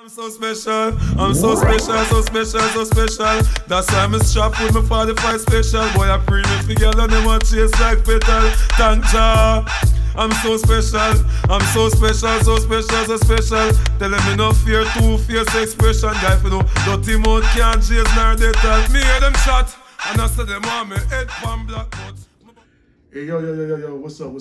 I'm so special, I'm so special, so special, so special. That's why I'm strapped with my 45 special. Boy, I pre me together, them want chase like petal. Thank Jah. I'm so special, I'm so special, so special, so special. Tell them me no fear, two-face expression. Guy for no dirty mouth can't chase nor they tell. Me hear them shot, and I say them want me head pan black but. Hey, yo, what's up?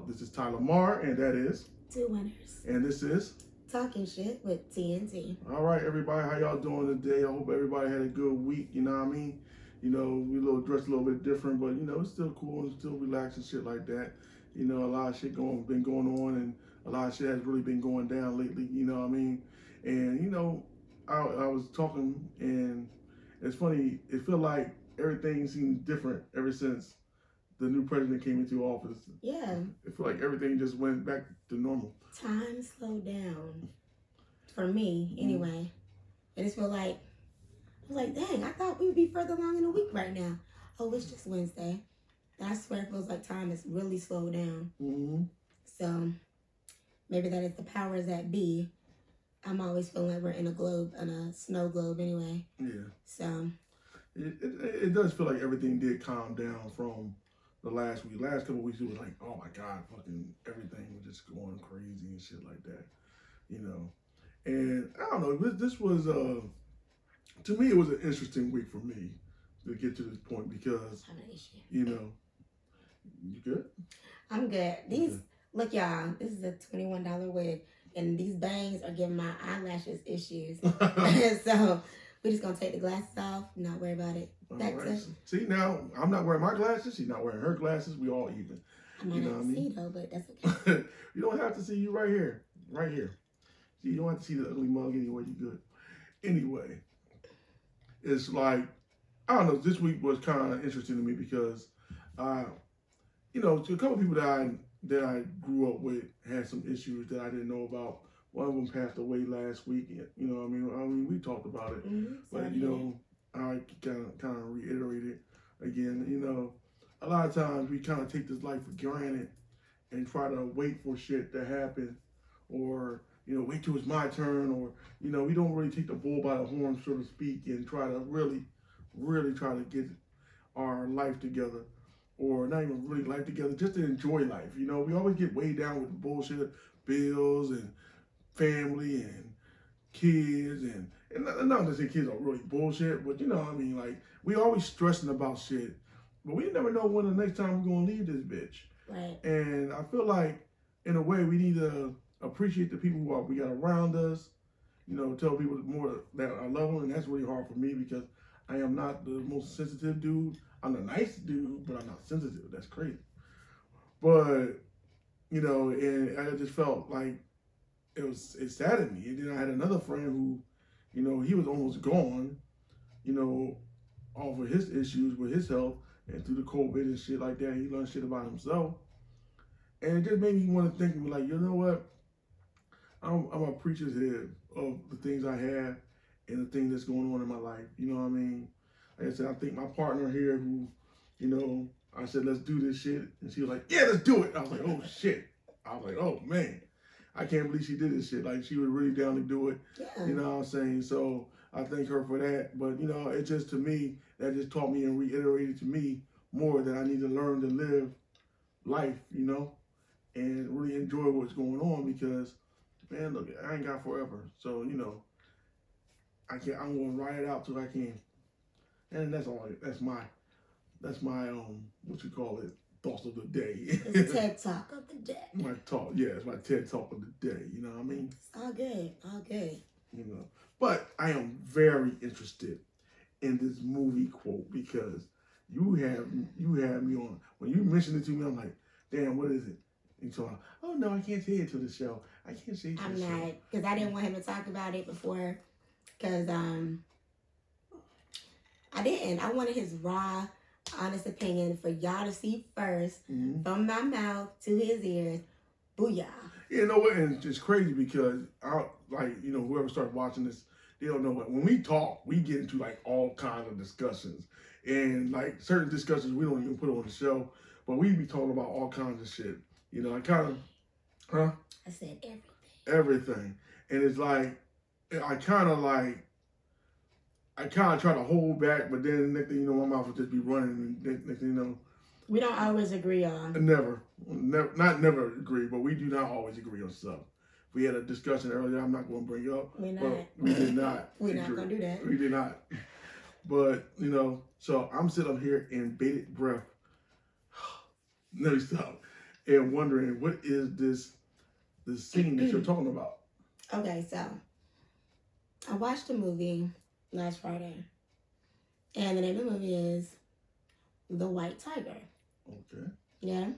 This is Tyler Marr, and that is... Two winners. And this is... Talking shit with TNT. All right, everybody, how y'all doing today? I hope everybody had a good week, you know what I mean? You know, we dressed a little bit different, but, you know, it's still cool and still relaxing, shit like that. You know, a lot of shit been going on, and a lot of shit has really been going down lately, you know what I mean? And, you know, I was talking, and it's funny, it felt like everything seemed different ever since the new president came into office. Yeah. It felt like everything just went back to normal. Time slowed down. For me, anyway. And it's feel like, I was like, dang, I thought we would be further along in the week right now. Oh, it's just Wednesday. And I swear it feels like time has really slowed down. Mm-hmm. So, maybe that is the powers that be. I'm always feeling like we're in a snow globe anyway. Yeah. So. It does feel like everything did calm down from the last week. Last couple of weeks, it was like, oh my God, fucking everything was just going crazy and shit like that, you know. And I don't know, this was, to me, it was an interesting week for me to get to this point because, you know, you good? I'm good. Look, y'all, this is a $21 wig, and these bangs are giving my eyelashes issues. So we're just going to take the glasses off, not worry about it. Right. See, now, I'm not wearing my glasses. She's not wearing her glasses. We all even. I might not see, though, but that's okay. You don't have to see you right here. Right here. See, you don't have to see the ugly mug anyway. You good. Anyway, it's like, I don't know, this week was kind of interesting to me because, you know, to a couple people that I grew up with had some issues that I didn't know about. One of them passed away last week. You know, I mean, we talked about it, but you know, I kind of reiterate it again. You know, a lot of times we kind of take this life for granted and try to wait for shit to happen, or you know, wait till it's my turn, or you know, we don't really take the bull by the horn, so to speak, and try to really try to get our life together, or not even really life together, just to enjoy life. You know, we always get weighed down with the bullshit, bills and family and kids and not to say kids are really bullshit, but you know what I mean, like we always stressing about shit, but we never know when the next time we're gonna leave this bitch. Right. And I feel like in a way we need to appreciate the people who we got around us, you know, tell people more that I love them, and that's really hard for me because I am not the most sensitive dude. I'm a nice dude, but I'm not sensitive. That's crazy. But you know, and I just felt like it saddened me. And then I had another friend who, you know, he was almost gone, you know, off of his issues with his health and through the COVID and shit like that. He learned shit about himself. And it just made me want to think, like, you know what? I'm a preacher's head of the things I have and the things that's going on in my life. You know what I mean? Like I said, I think my partner here who, you know, I said, let's do this shit. And she was like, yeah, let's do it. I was like, oh, shit. I was like, oh, man. I can't believe she did this shit. Like, she was really down to do it. Yeah. You know what I'm saying? So I thank her for that. But, you know, it just, to me, that just taught me and reiterated to me more that I need to learn to live life, you know, and really enjoy what's going on because, man, look, I ain't got forever. So, you know, I'm going to ride it out till I can. And that's all. That's my what you call it? Thoughts of the day. It's TED Talk of the day. My talk, yeah, it's my TED Talk of the day. You know what I mean? It's all good, all good. You know, but I am very interested in this movie quote because you have me on. When you mentioned it to me, I'm like, damn, what is it? And so, oh no, I can't say it to the show. I can't say it to the show. I'm not, because I didn't want him to talk about it before, because I didn't. I wanted his raw, honest opinion for y'all to see first, from my mouth to his ears. Booyah. You know what? And it's crazy because you know, whoever starts watching this, they don't know what. When we talk, we get into like all kinds of discussions, and like certain discussions we don't even put on the show, but we be talking about all kinds of shit. You know, I kind of, I said everything. Everything, and it's like I kind of try to hold back, but then next thing you know, my mouth would just be running, and next thing you know, We don't always agree on. Never agree, but we do not always agree on stuff. We had a discussion earlier. I'm not going to bring up. We're not. But we did not. We're not going to do that. We did not. But so I'm sitting up here in bated breath. Never stop, and wondering what is this scene that you're talking about. Okay, so I watched a movie last Friday, and the name of the movie is The White Tiger. Okay. Yeah.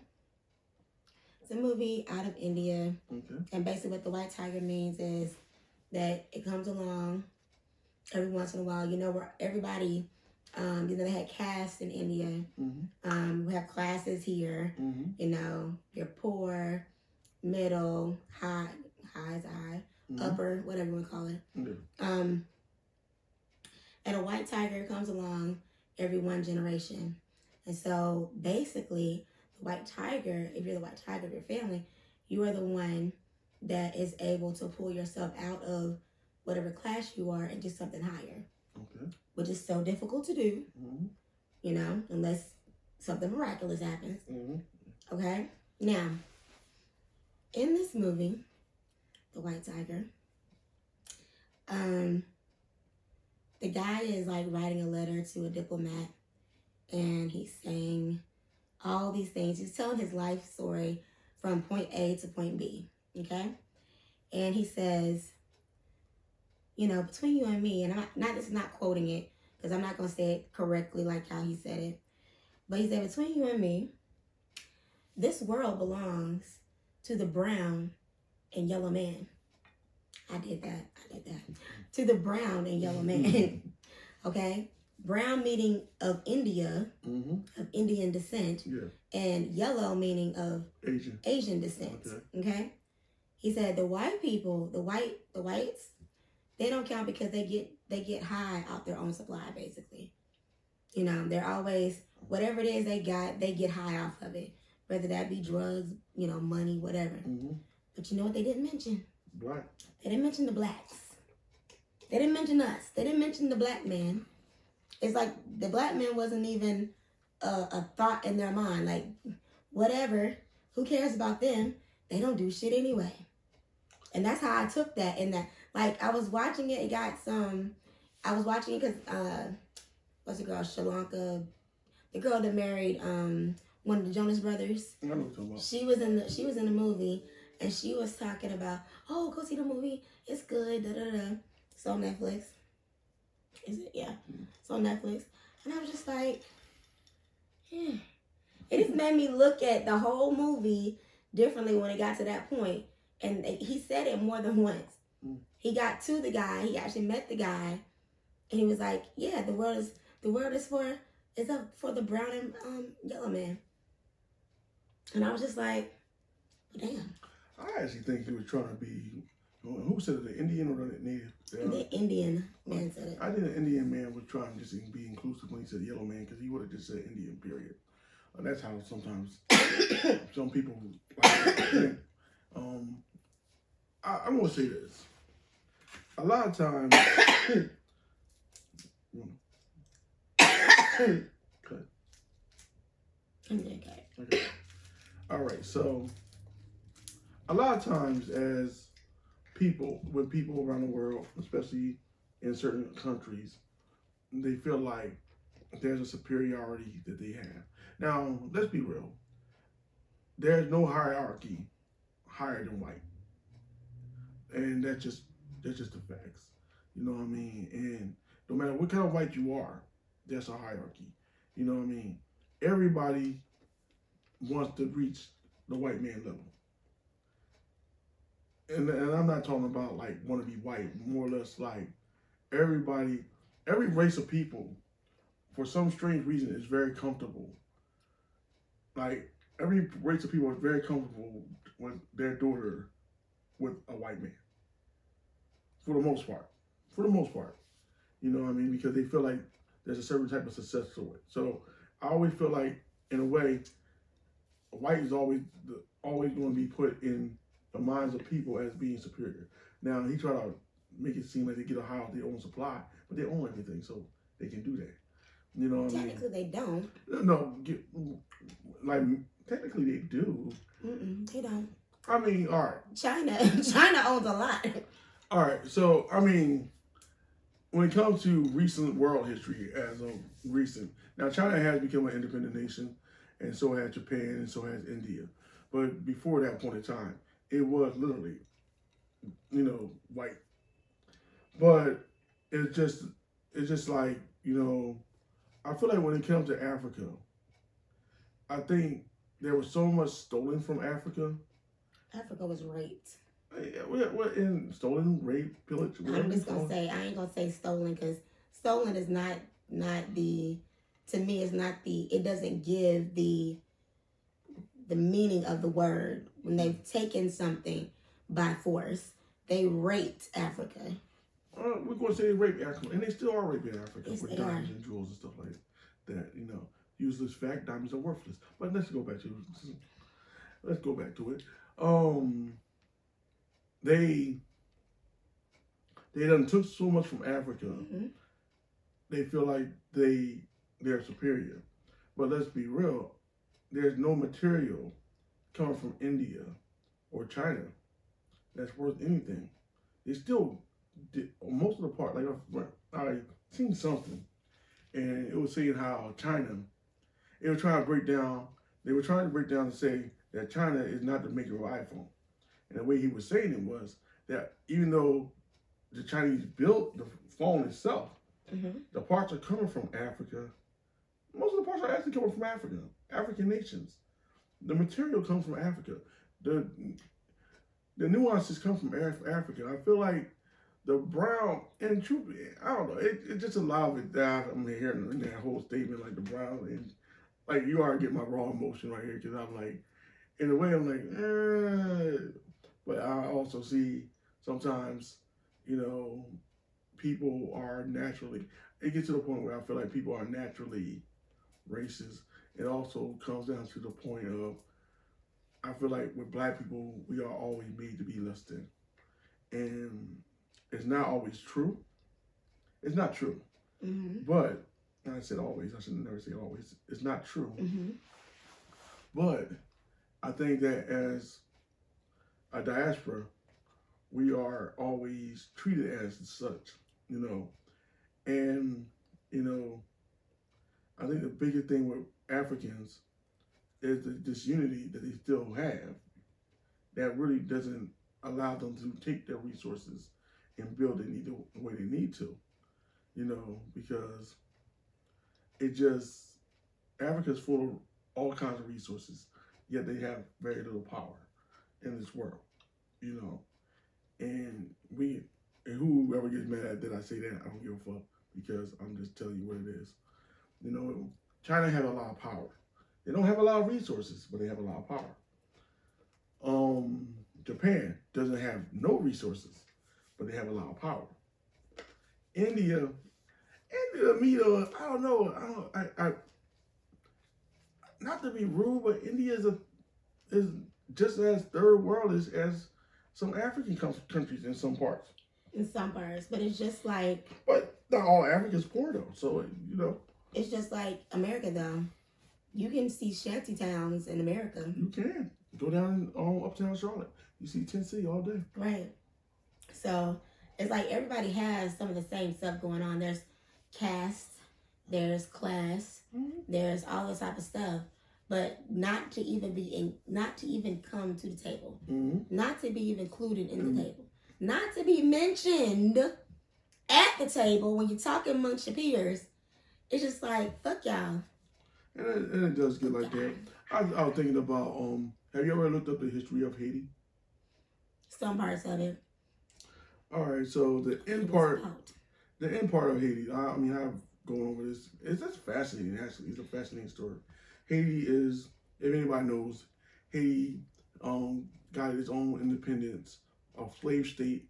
It's a movie out of India. Okay. And basically what the white tiger means is that it comes along every once in a while. Where everybody, they had castes in India. Mm-hmm. We have classes here. Mm-hmm. You're poor, middle, high is high, Mm-hmm. upper, whatever you want to call it. Yeah. And a white tiger comes along every one generation. And so basically, the white tiger, if you're the white tiger of your family, you are the one that is able to pull yourself out of whatever class you are into something higher. Okay. Which is so difficult to do, Mm-hmm. Unless something miraculous happens. Mm-hmm. Okay? Now, in this movie, The White Tiger, the guy is like writing a letter to a diplomat, and he's saying all these things. He's telling his life story from point A to point B, okay? And he says, between you and me, and this is not quoting it, because I'm not going to say it correctly like how he said it, but he said, between you and me, this world belongs to the brown and yellow man. I did that. To the brown and yellow man. Okay? Brown meaning of India, Mm-hmm. of Indian descent, Yeah. and yellow meaning of Asian descent. Okay. He said the white people, the whites, they don't count because they get high off their own supply, basically. They're always, whatever it is they got, they get high off of it. Whether that be drugs, money, whatever. Mm-hmm. But you know what they didn't mention? Black. They didn't mention the blacks. They didn't mention us. They didn't mention the black man. It's like the black man wasn't even a thought in their mind. Like, whatever, who cares about them? They don't do shit anyway. And that's how I took that. And that, like, I was watching it. I was watching it because, what's the girl? Sri Lanka. The girl that married one of the Jonas Brothers. I know what you're talking about. She was in the movie, and she was talking about, oh, go see the movie. It's good. Da da da. It's on Netflix. Is it? Yeah. It's on Netflix. And I was just like, yeah. It just made me look at the whole movie differently when it got to that point. And he said it more than once. He got to the guy. He actually met the guy, and he was like, yeah, the world is for the brown and yellow man. And I was just like, well, damn. I actually think he was trying to be. Who said it? The Indian or the native? The Indian man said it. I think the Indian man was trying to just be inclusive when he said yellow man, because he would have just said Indian, period. That's how sometimes some people like to think. I'm going to say this. A lot of times... Okay. All right, so a lot of times as people around the world, especially in certain countries, they feel like there's a superiority that they have. Now, let's be real. There's no hierarchy higher than white. And that's just the facts. You know what I mean? And no matter what kind of white you are, there's a hierarchy. You know what I mean? Everybody wants to reach the white man level. And I'm not talking about like want to be white, more or less like every race of people, for some strange reason, is very comfortable. Like every race of people is very comfortable with their daughter with a white man. For the most part. You know what I mean? Because they feel like there's a certain type of success to it. So I always feel like, in a way, white is always going to be put in the minds of people as being superior. Now, he tried to make it seem like they get a high off their own supply, but they own everything, so they can do that. You know what I mean? Technically, they don't. No, like technically they do. They don't. I mean, all right. China owns a lot. All right, so I mean, when it comes to recent world history, as of recent, now China has become an independent nation, and so has Japan, and so has India. But before that point in time, it was literally, white. But it's just like, I feel like when it comes to Africa, I think there was so much stolen from Africa. Africa was raped. What in stolen, rape, pillage? I'm just gonna say, I ain't gonna say stolen, because stolen is not the, to me, it's not the, it doesn't give the meaning of the word. When they've taken something by force, they raped Africa. We're going to say they raped Africa, and they still are raping Africa Yes, with they diamonds are. and jewels and stuff like that. Useless fact, diamonds are worthless. But let's go back to it. They done took so much from Africa. Mm-hmm. They feel like they're superior. But let's be real. There's no material coming from India or China that's worth anything. They still did most of the part. Like I seen something, and it was saying how China, they were trying to break down and say that China is not the maker of iPhone. And the way he was saying it was that even though the Chinese built the phone itself, the parts are coming from Africa. Most of the parts are actually coming from Africa, African nations. The material comes from Africa. The nuances come from Africa. I feel like the brown, and truth, I don't know, it just allowed it that I'm hearing in that whole statement, like the brown, and like you already get my raw emotion right here, because I'm like, in a way, I'm like, but I also see sometimes, people are naturally, it gets to the point where I feel like people are naturally racist. It also comes down to the point of, I feel like with black people, we are always made to be less than. And it's not always true. It's not true. But, I said always, I should never say always. It's not true. But I think that as a diaspora, we are always treated as such, And, I think the biggest thing with Africans is this unity that they still have that really doesn't allow them to take their resources and build it the way they need to, because Africa's full of all kinds of resources, yet they have very little power in this world, and whoever gets mad at that I say that, I don't give a fuck, because I'm just telling you what it is. China has a lot of power. They don't have a lot of resources, but they have a lot of power. Japan doesn't have no resources, but they have a lot of power. India, me though, I don't know. I not to be rude, but India is just as third world as some African countries in some parts. In some parts, but it's just like. But not all Africa's poor though, so It's just like America though. You can see shanty towns in America. You can go down uptown Charlotte. You see Tennessee all day. Right. So it's like everybody has some of the same stuff going on. There's caste, there's class, there's all this type of stuff, but not to even come to the table, not to be even included in the table, not to be mentioned at the table when you're talking amongst your peers. It's just like, fuck y'all. And it does get like that. I was thinking about, have you ever looked up the history of Haiti? Some parts of it. All right, so the end part of Haiti, I've gone over this. It's just fascinating, actually. It's a fascinating story. Haiti is, if anybody knows, Haiti got its own independence, a slave state,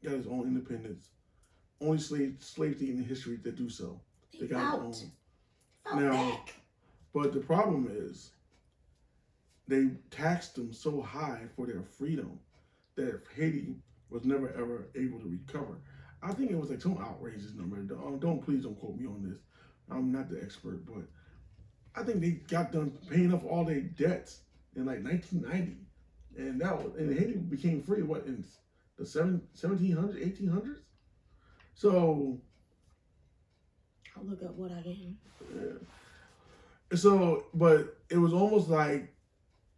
got its own independence. Only slave state in history to do so. They got its own. Now, but the problem is, they taxed them so high for their freedom that Haiti was never ever able to recover. I think it was like some outrageous number. Please don't quote me on this. I'm not the expert, but I think they got done paying off all their debts in like 1990, and Haiti became free in the 1700s, 1800s. So I'll look up what I can. Yeah. So, but it was almost like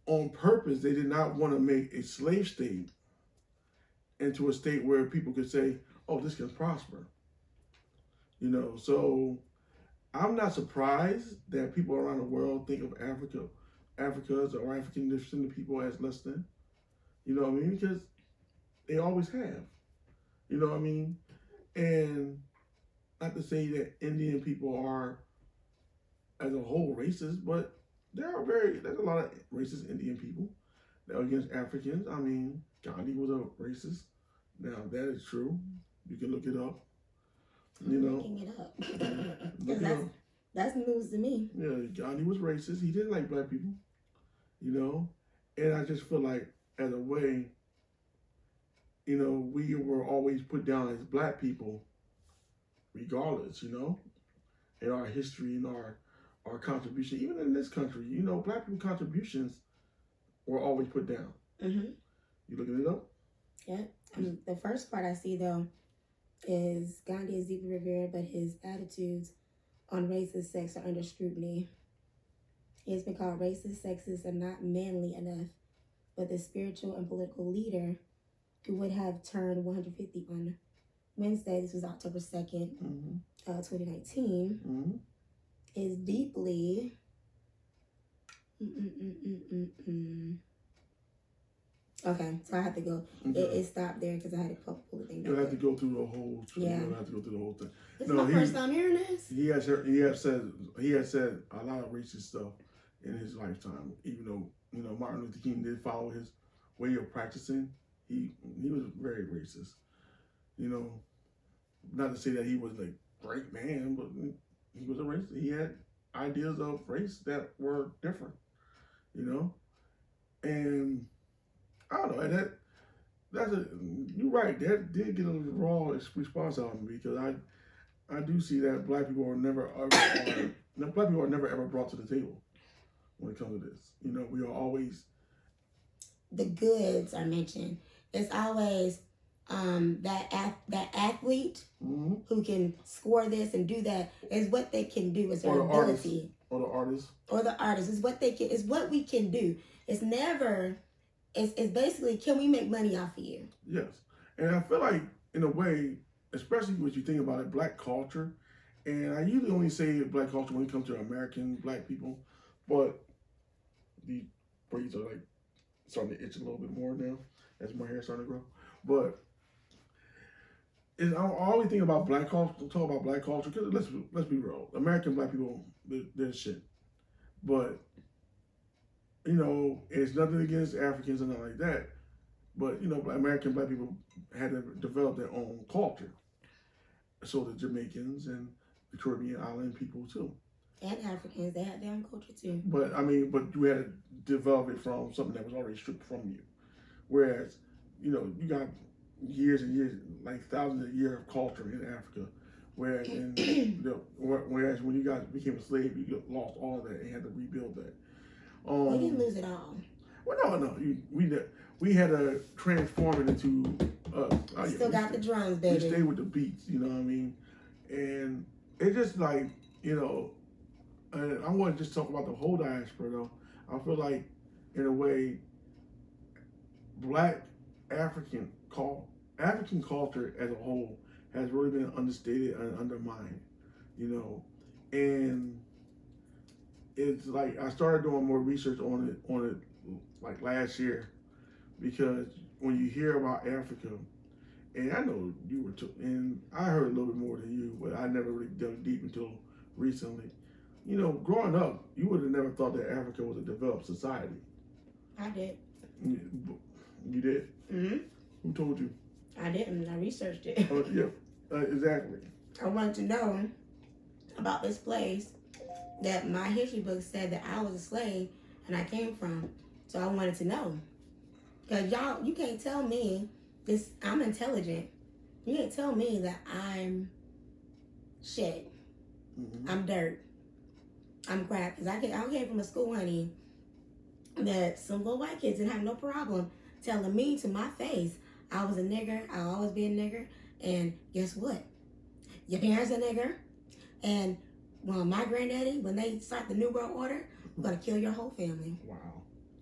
on purpose they did not want to make a slave state into a state where people could say, "Oh, this can prosper." So I'm not surprised that people around the world think of Africa's or African descendant people as less than. You know what I mean? Because they always have. You know what I mean? And not to say that Indian people are, as a whole, racist, but there's a lot of racist Indian people that are against Africans. I mean, Gandhi was a racist. Now, that is true. You can look it up. Looking it up. Because that's news to me. Yeah, Gandhi was racist. He didn't like black people. And I just feel like, as a way, we were always put down as black people, regardless, in our history and our contribution. Even in this country, black people contributions were always put down. Mm-hmm. You looking it up? Yeah. The first part I see, though, is Gandhi is deeply revered, but his attitudes on race and sex are under scrutiny. He has been called racist, sexist, and not manly enough, but the spiritual and political leader who would have turned 150 on Wednesday, this was October 2nd, 2019, is deeply... Okay, so I have to go. It stopped there because I had to pull the thing back. You'll have to go through the whole. Yeah. You'll have to go through the whole thing. This is my first time hearing this. He has said a lot of racist stuff in his lifetime. Even though Martin Luther King did follow his way of practicing, he was very racist. Not to say that he was a great man, but he was a racist. He had ideas of race that were different. And I don't know, you're right, that did get a raw response out of me, because I do see that black people are never ever brought to the table when it comes to this. We are always... The goods are mentioned. It's always that athlete who can score this and do that is what they can do. It's their ability. Or the artist. Or the artist is what they can. Is what we can do. It's never. It's basically, can we make money off of you? Yes, and I feel like, in a way, especially when you think about it, black culture, and I usually only say black culture when it comes to American black people, but the braids are like starting to itch a little bit more now as my hair starting to grow. But I always think about black culture, talk about black culture, because let's be real, American black people, they're shit. But it's nothing against Africans and nothing like that. But, American black people had to develop their own culture. So the Jamaicans and the Caribbean island people too. And Africans, they had their own culture too. But you had to develop it from something that was already stripped from you. Whereas, you got years and years, like thousands of years of culture in Africa. Whereas whereas when you guys became a slave, you lost all of that and had to rebuild that. We didn't lose it all. Well, no. We had to transform it into. Still got the drums, baby. We stayed with the beats, you know what I mean? And it's just like, I want to just talk about the whole diaspora, though. I feel like, in a way, black African culture as a whole has really been understated and undermined, and it's like I started doing more research on it like last year, because when you hear about Africa, and I know you were and I heard a little bit more than you, but I never really dug deep until recently. Growing up, you would have never thought that Africa was a developed society. I did. You did? Mm-hmm. Who told you? I didn't. I researched it. Yeah, exactly. I wanted to know about this place that my history book said that I was a slave and I came from. So I wanted to know. Because you can't tell me I'm intelligent. You can't tell me that I'm shit. Mm-hmm. I'm dirt. I'm crap. Because I came from a school, honey, that some little white kids didn't have no problem telling me to my face I was a nigger. I'll always be a nigger. And guess what? Your parents a nigger. And well, my granddaddy, when they start the New World Order, we're going to kill your whole family. Wow.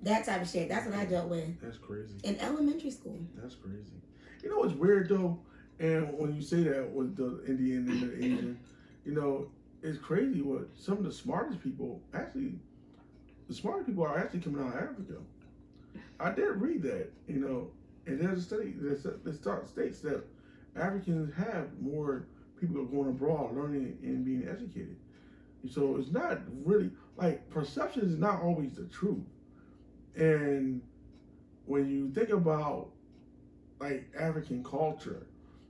That type of shit. That's what I dealt with. That's crazy. In elementary school. That's crazy. You know what's weird though? And when you say that with the Indian and the Asian, you know, it's crazy what some of the smartest people are actually coming out of Africa. I did read that, you know, and there's a study that states that Africans have more people going abroad learning and being educated. So it's not really, like, perception is not always the truth. And when you think about, like, African culture,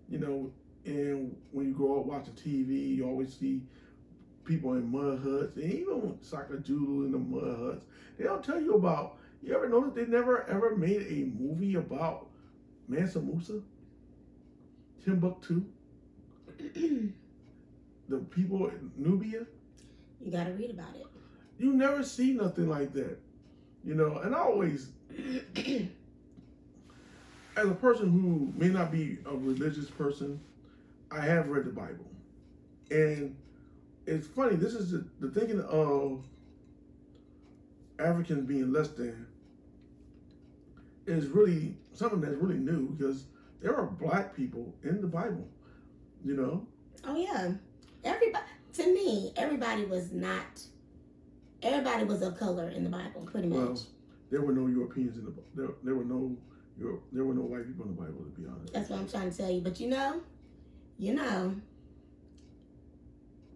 you know, and when you grow up watching TV, you always see people in mud huts, and even Sakajudu in the mud huts. They don't tell you about, you ever notice they never ever made a movie about Mansa Musa? Timbuktu? The people in Nubia? You got to read about it. You never see nothing like that. You know, and I always, as a person who may not be a religious person, I have read the Bible. And it's funny, this is the thinking of Africans being less than is really something that's really new, because there are black people in the Bible, you know? Oh, yeah. To me, everybody was of color in the Bible, pretty much. Well, there were no Europeans in the Bible. There were no white people in the Bible, to be honest. That's what I'm trying to tell you. But you know,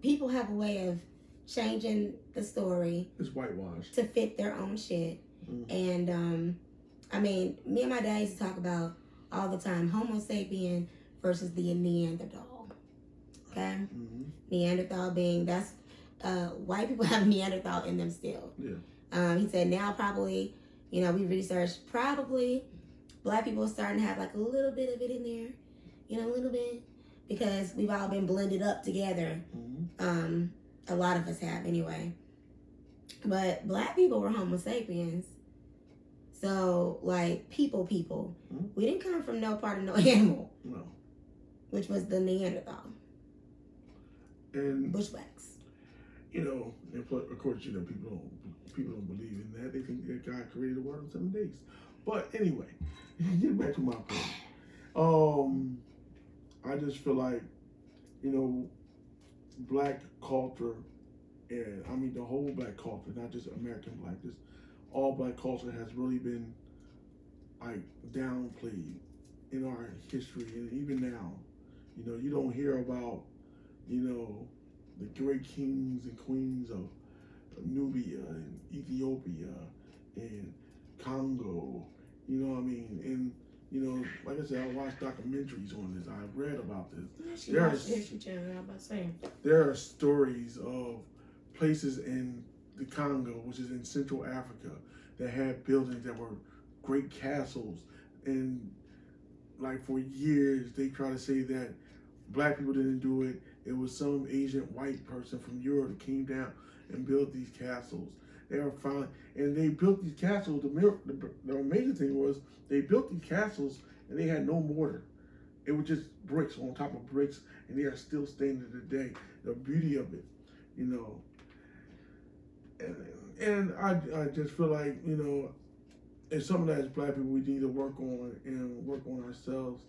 people have a way of changing the story. It's whitewashed. To fit their own shit. Mm-hmm. And, I mean, me and my dad used to talk about all the time Homo sapien versus the Neanderthal. Okay? Mm-hmm. Neanderthal being, that's, white people have Neanderthal in them still. Yeah. He said now probably, you know, we researched probably black people are starting to have like a little bit of it in there, you know, a little bit, because we've all been blended up together. Mm-hmm. A lot of us have anyway. But black people were Homo sapiens. So, like, people. Mm-hmm. We didn't come from no part of no animal. No. Which was the Neanderthal. And Bushwhacks. you know, and of course, you know, people don't believe in that. They think that God created the world in 7 days. But anyway, getting back to my point. I just feel like, you know, black culture, and I mean the whole black culture, not just American black, just all black culture has really been like downplayed in our history, and even now, you know, you don't hear about, you know, the great kings and queens of Nubia and Ethiopia and Congo, you know what I mean? And, you know, like I said, I watched documentaries on this. I read about this. She watched the History Channel, I was about to say. There are stories of places in the Congo, which is in Central Africa, that had buildings that were great castles. And like for years, they try to say that black people didn't do it. It was some Asian white person from Europe that came down and built these castles. They were found, and they built these castles. The amazing thing was they built these castles and they had no mortar. It was just bricks on top of bricks, and they are still standing today. The beauty of it, you know. And I just feel like, you know, it's something that as black people we need to work on and work on ourselves.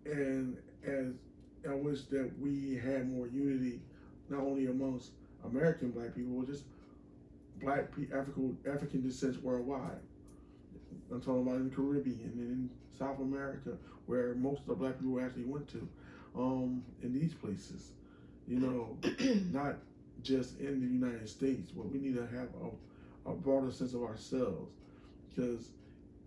And as I wish that we had more unity, not only amongst American black people, but just black African descent worldwide. I'm talking about in the Caribbean and in South America, where most of the black people actually went to, in these places. You know, not just in the United States, but we need to have a broader sense of ourselves. Because,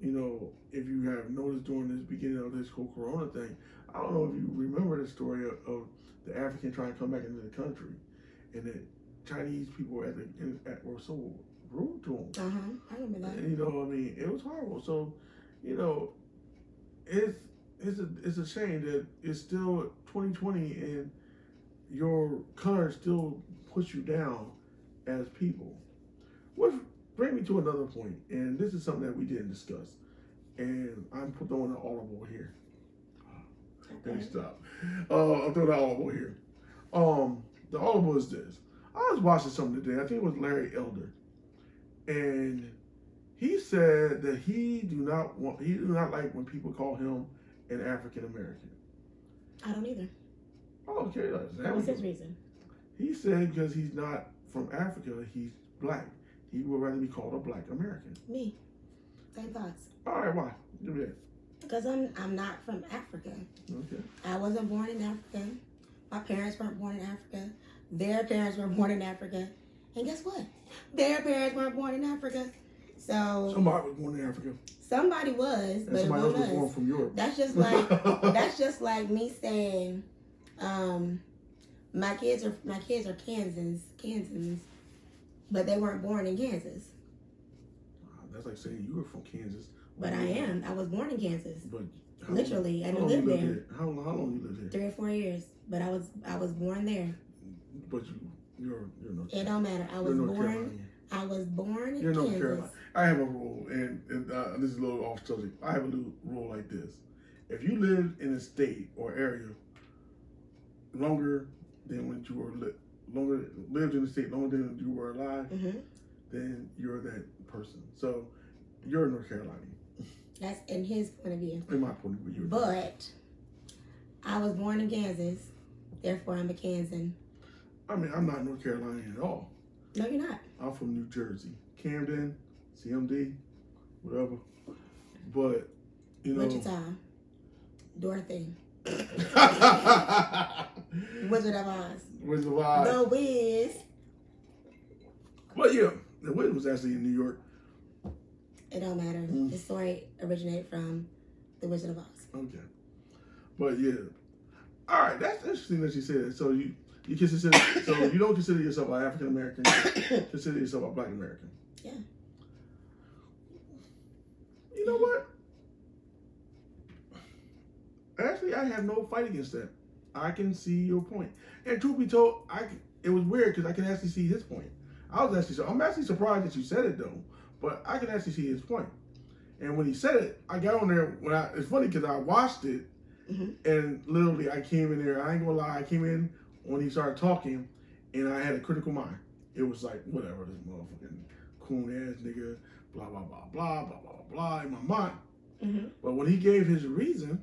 you know, if you have noticed during this beginning of this whole Corona thing, I don't know if you remember the story of the African trying to come back into the country, and the Chinese people were so rude to them. I remember that. And, you know, I mean, it was horrible. So, you know, it's a shame that it's still 2020 and your color still puts you down as people. Which brings me to another point, and this is something that we didn't discuss, and I'm throwing an audible here. Let me stop. I'm throwing an audible here. The audible is this. I was watching something today. I think it was Larry Elder, and he said that he do not like when people call him an African American. I don't either. Oh, okay, What was his reason? He said because he's not from Africa, he's black. He would rather be called a black American. Me. Same thoughts. All right, why? Give me that. Because I'm not from Africa. Okay. I wasn't born in Africa. My parents weren't born in Africa. Their parents were born in Africa. And guess what? Their parents weren't born in Africa. So Somebody was born in Africa. somebody was, And but it somebody else wasn't was born us. from Europe. That's just like me saying, my kids are Kansans, but they weren't born in Kansas. That's like saying you were from Kansas. But I am. I was born in Kansas. But Literally, I how long lived you there. How long you lived there? 3 or 4 years. But I was born there. But you're North It don't matter. I You're was North born. Carolinian. I was born in You're North Kansas. Carolina. I have a rule, and this is a little off subject. I have a little rule like this: if you live in a state or area longer than when you were lived in the state longer than you were alive, Mm-hmm. then you're that person. So you're North Carolina. That's in his point of view. In my point of view. But I was born in Kansas, therefore I'm a Kansan. I mean, I'm not North Carolinian at all. No, you're not. I'm from New Jersey, Camden, CMD, whatever. But you know, Wichita, Dorothy, Wizard of Oz, Wizard of Oz. The Wiz. But yeah, the Wiz was actually in New York. It don't matter. Mm. The story originated from The Wizard of Oz. Okay, but yeah, all right. That's interesting that you said that. So you consider so you don't consider yourself an African American. Consider yourself a Black American. Yeah. You know what? Actually, I have no fight against that. I can see your point. And truth be told, it was weird because I can actually see his point. I'm actually surprised that you said it though, but I can actually see his point. And when he said it, I got on there it's funny because I watched it, Mm-hmm. and literally I came in there. I ain't gonna lie, I came in when he started talking, and I had a critical mind. It was like whatever, this motherfucking coon ass nigga, blah blah blah blah blah blah blah in my mind. Mm-hmm. But when he gave his reason,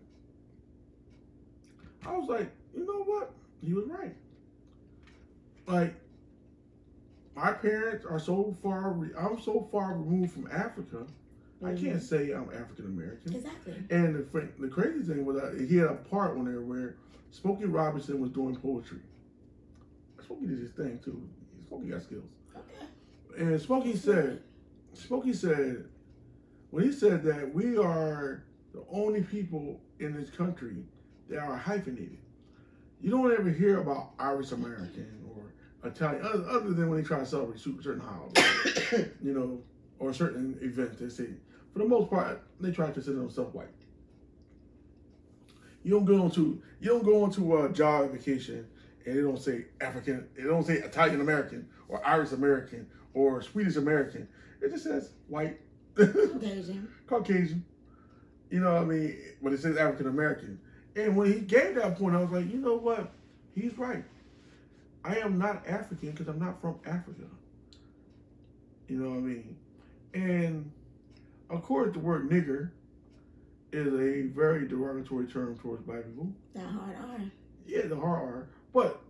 I was like, you know what? He was right. Like, my parents are so far, I'm so far removed from Africa, I can't say I'm African American. Exactly. And the crazy thing was that he had a part on there where Smokey Robinson was doing poetry. Smokey did his thing too. Smokey got skills. Okay. And Smokey said, when he said that we are the only people in this country that are hyphenated, you don't ever hear about Irish American or Italian, other than when they try to celebrate certain holidays, you know, or certain events. They say, for the most part, they try to consider themselves white. You don't go into a job application and they don't say African, they don't say Italian American or Irish American or Swedish American. It just says white. Caucasian. Caucasian. You know what I mean? But it says African American. And when he gave that point, I was like, you know what? He's right. I am not African because I'm not from Africa. You know what I mean? And of course, the word nigger is a very derogatory term towards black people. That hard R. Yeah, the hard R. But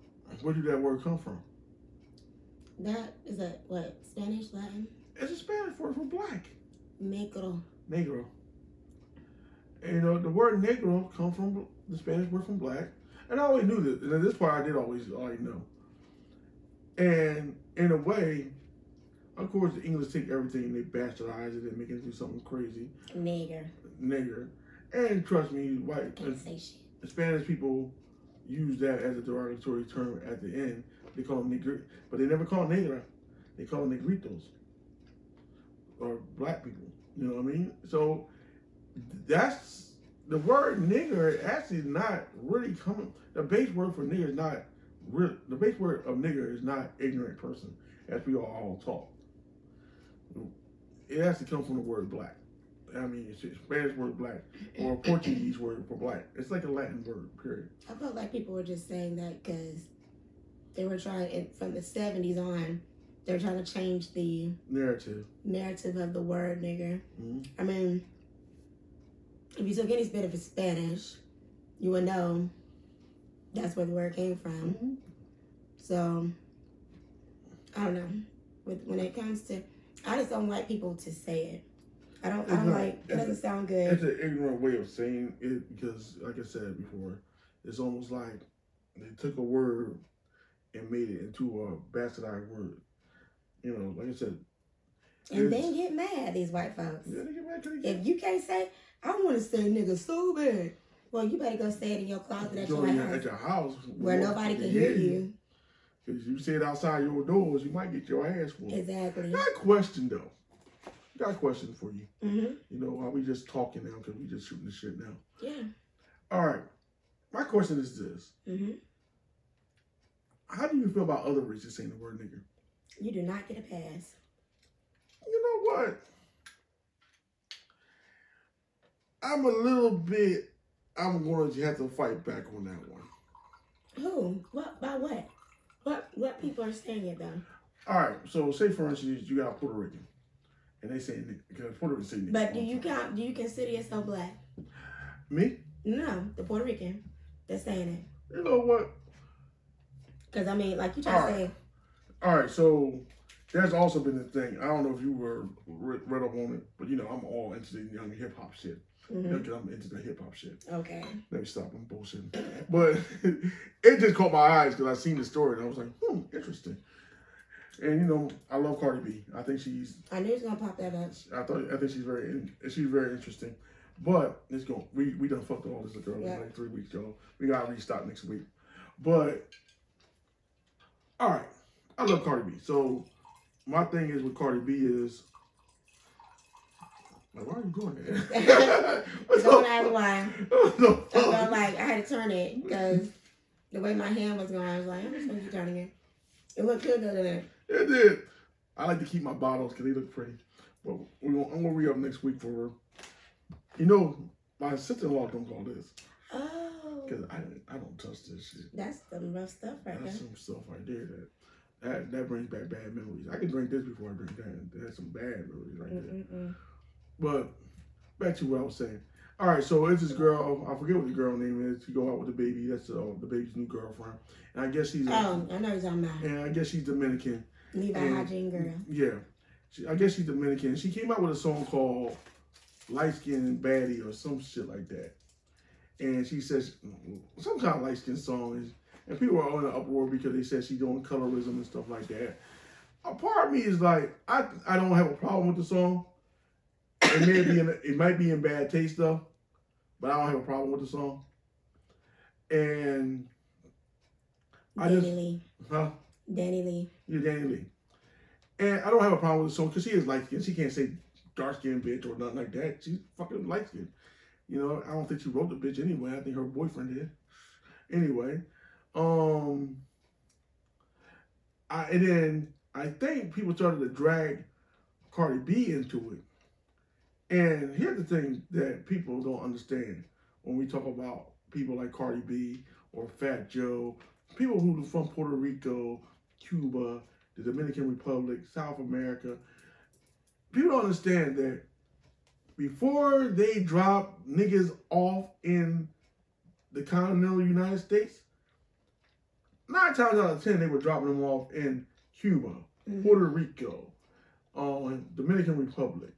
where did that word come from? That is a what? Spanish, Latin? It's a Spanish word for black. Negro. Negro. And, you know, the word negro comes from the Spanish word from black. And I always knew this. And this part I did always know. And in a way, of course, the English take everything and they bastardize it and make it into something crazy. Nigger. And trust me, white Can't say shit. Spanish people use that as a derogatory term at the end. They call them nigger, but they never call them negra. They call them negritos. Or black people. You know what I mean? So that's the word nigger actually not really coming. The base word for nigger is not real. The base word of nigger is not ignorant person, as we all taught. It actually comes from the word black. I mean, it's a Spanish word black or a Portuguese word for black. It's like a Latin word, period. I felt like people were just saying that because they were trying, from the 70s on, they were trying to change the narrative of the word nigger. Mm-hmm. I mean, if you took any bit of Spanish, you would know that's where the word came from. Mm-hmm. So, I don't know. When it comes to, I just don't like people to say it. I don't like, it doesn't sound good. It's an ignorant way of saying it because, like I said before, it's almost like they took a word and made it into a bastardized word. You know, like I said. And then get mad, these white folks. Yeah, they get mad. If you can't say, I want to say nigga so bad. Well, you better go say it in your closet at your house. Where nobody can hear you. Because you say it outside your doors, you might get your ass whooped. Exactly. Got a question, though. Got a question for you. Mm-hmm. You know, while we just talking now, because we just shooting the shit now. Yeah. All right. My question is this. Mm-hmm. How do you feel about other races saying the word nigger? You do not get a pass. You know what? I'm going to have to fight back on that one. Who? What? By what? What people are saying it though? All right. So say for instance, you got a Puerto Rican, and they say nigger, because Puerto Rican say nigger. But do you consider yourself black? Me? No, the Puerto Rican that's saying it. You know what? Because I mean, like you try to say. All right. So there's also been a thing. I don't know if you were read up on it, but you know I'm all into the young hip hop shit. Mm-hmm. Because I'm into the hip hop shit. Okay. Let me stop. I'm bullshitting. But it just caught my eyes because I seen the story and I was like, interesting. And you know, I love Cardi B. I think she's. I knew he was gonna pop that up. I think she's very interesting. But let's go. We done fucked all this girl in like 3 weeks, y'all. We gotta restock next week. But all right, I love Cardi B. So my thing is with Cardi B is. Like, why are you doing that? Don't ask why. I felt like I had to turn it because the way my hand was going, I was like, I'm just going to keep turning it. It looked good though, didn't it? It did. I like to keep my bottles because they look pretty. But I'm going to re-up next week for her. You know, my sister-in-law don't call this. Oh. Because I don't touch this shit. That's some rough stuff right there. That's some stuff right there that brings back bad memories. I can drink this before I drink that. That's some bad memories right there. But back to what I was saying. All right, so it's this girl. I forget what the girl name is. She go out with the baby. That's the baby's new girlfriend. And I guess she's. Oh, I know you're talking about. And I guess she's Dominican. Levi Hygiene Girl. Yeah, I guess she's Dominican. She came out with a song called "Light Skin Baddie" or some shit like that. And she says some kind of light skin song, and people are on an uproar because they said she's doing colorism and stuff like that. A part of me is like, I don't have a problem with the song. It might be in bad taste though, but I don't have a problem with the song. And Danny Lee. Huh? Danny Lee. Yeah, Danny Lee. And I don't have a problem with the song because she is light skinned. She can't say dark skinned bitch or nothing like that. She's fucking light skinned. You know, I don't think she wrote the bitch anyway. I think her boyfriend did. Anyway, and then I think people started to drag Cardi B into it. And here's the thing that people don't understand when we talk about people like Cardi B or Fat Joe, people who are from Puerto Rico, Cuba, the Dominican Republic, South America. People don't understand that before they drop niggas off in the continental United States, 9 times out of 10 they were dropping them off in Cuba, Puerto Rico, Dominican Republic.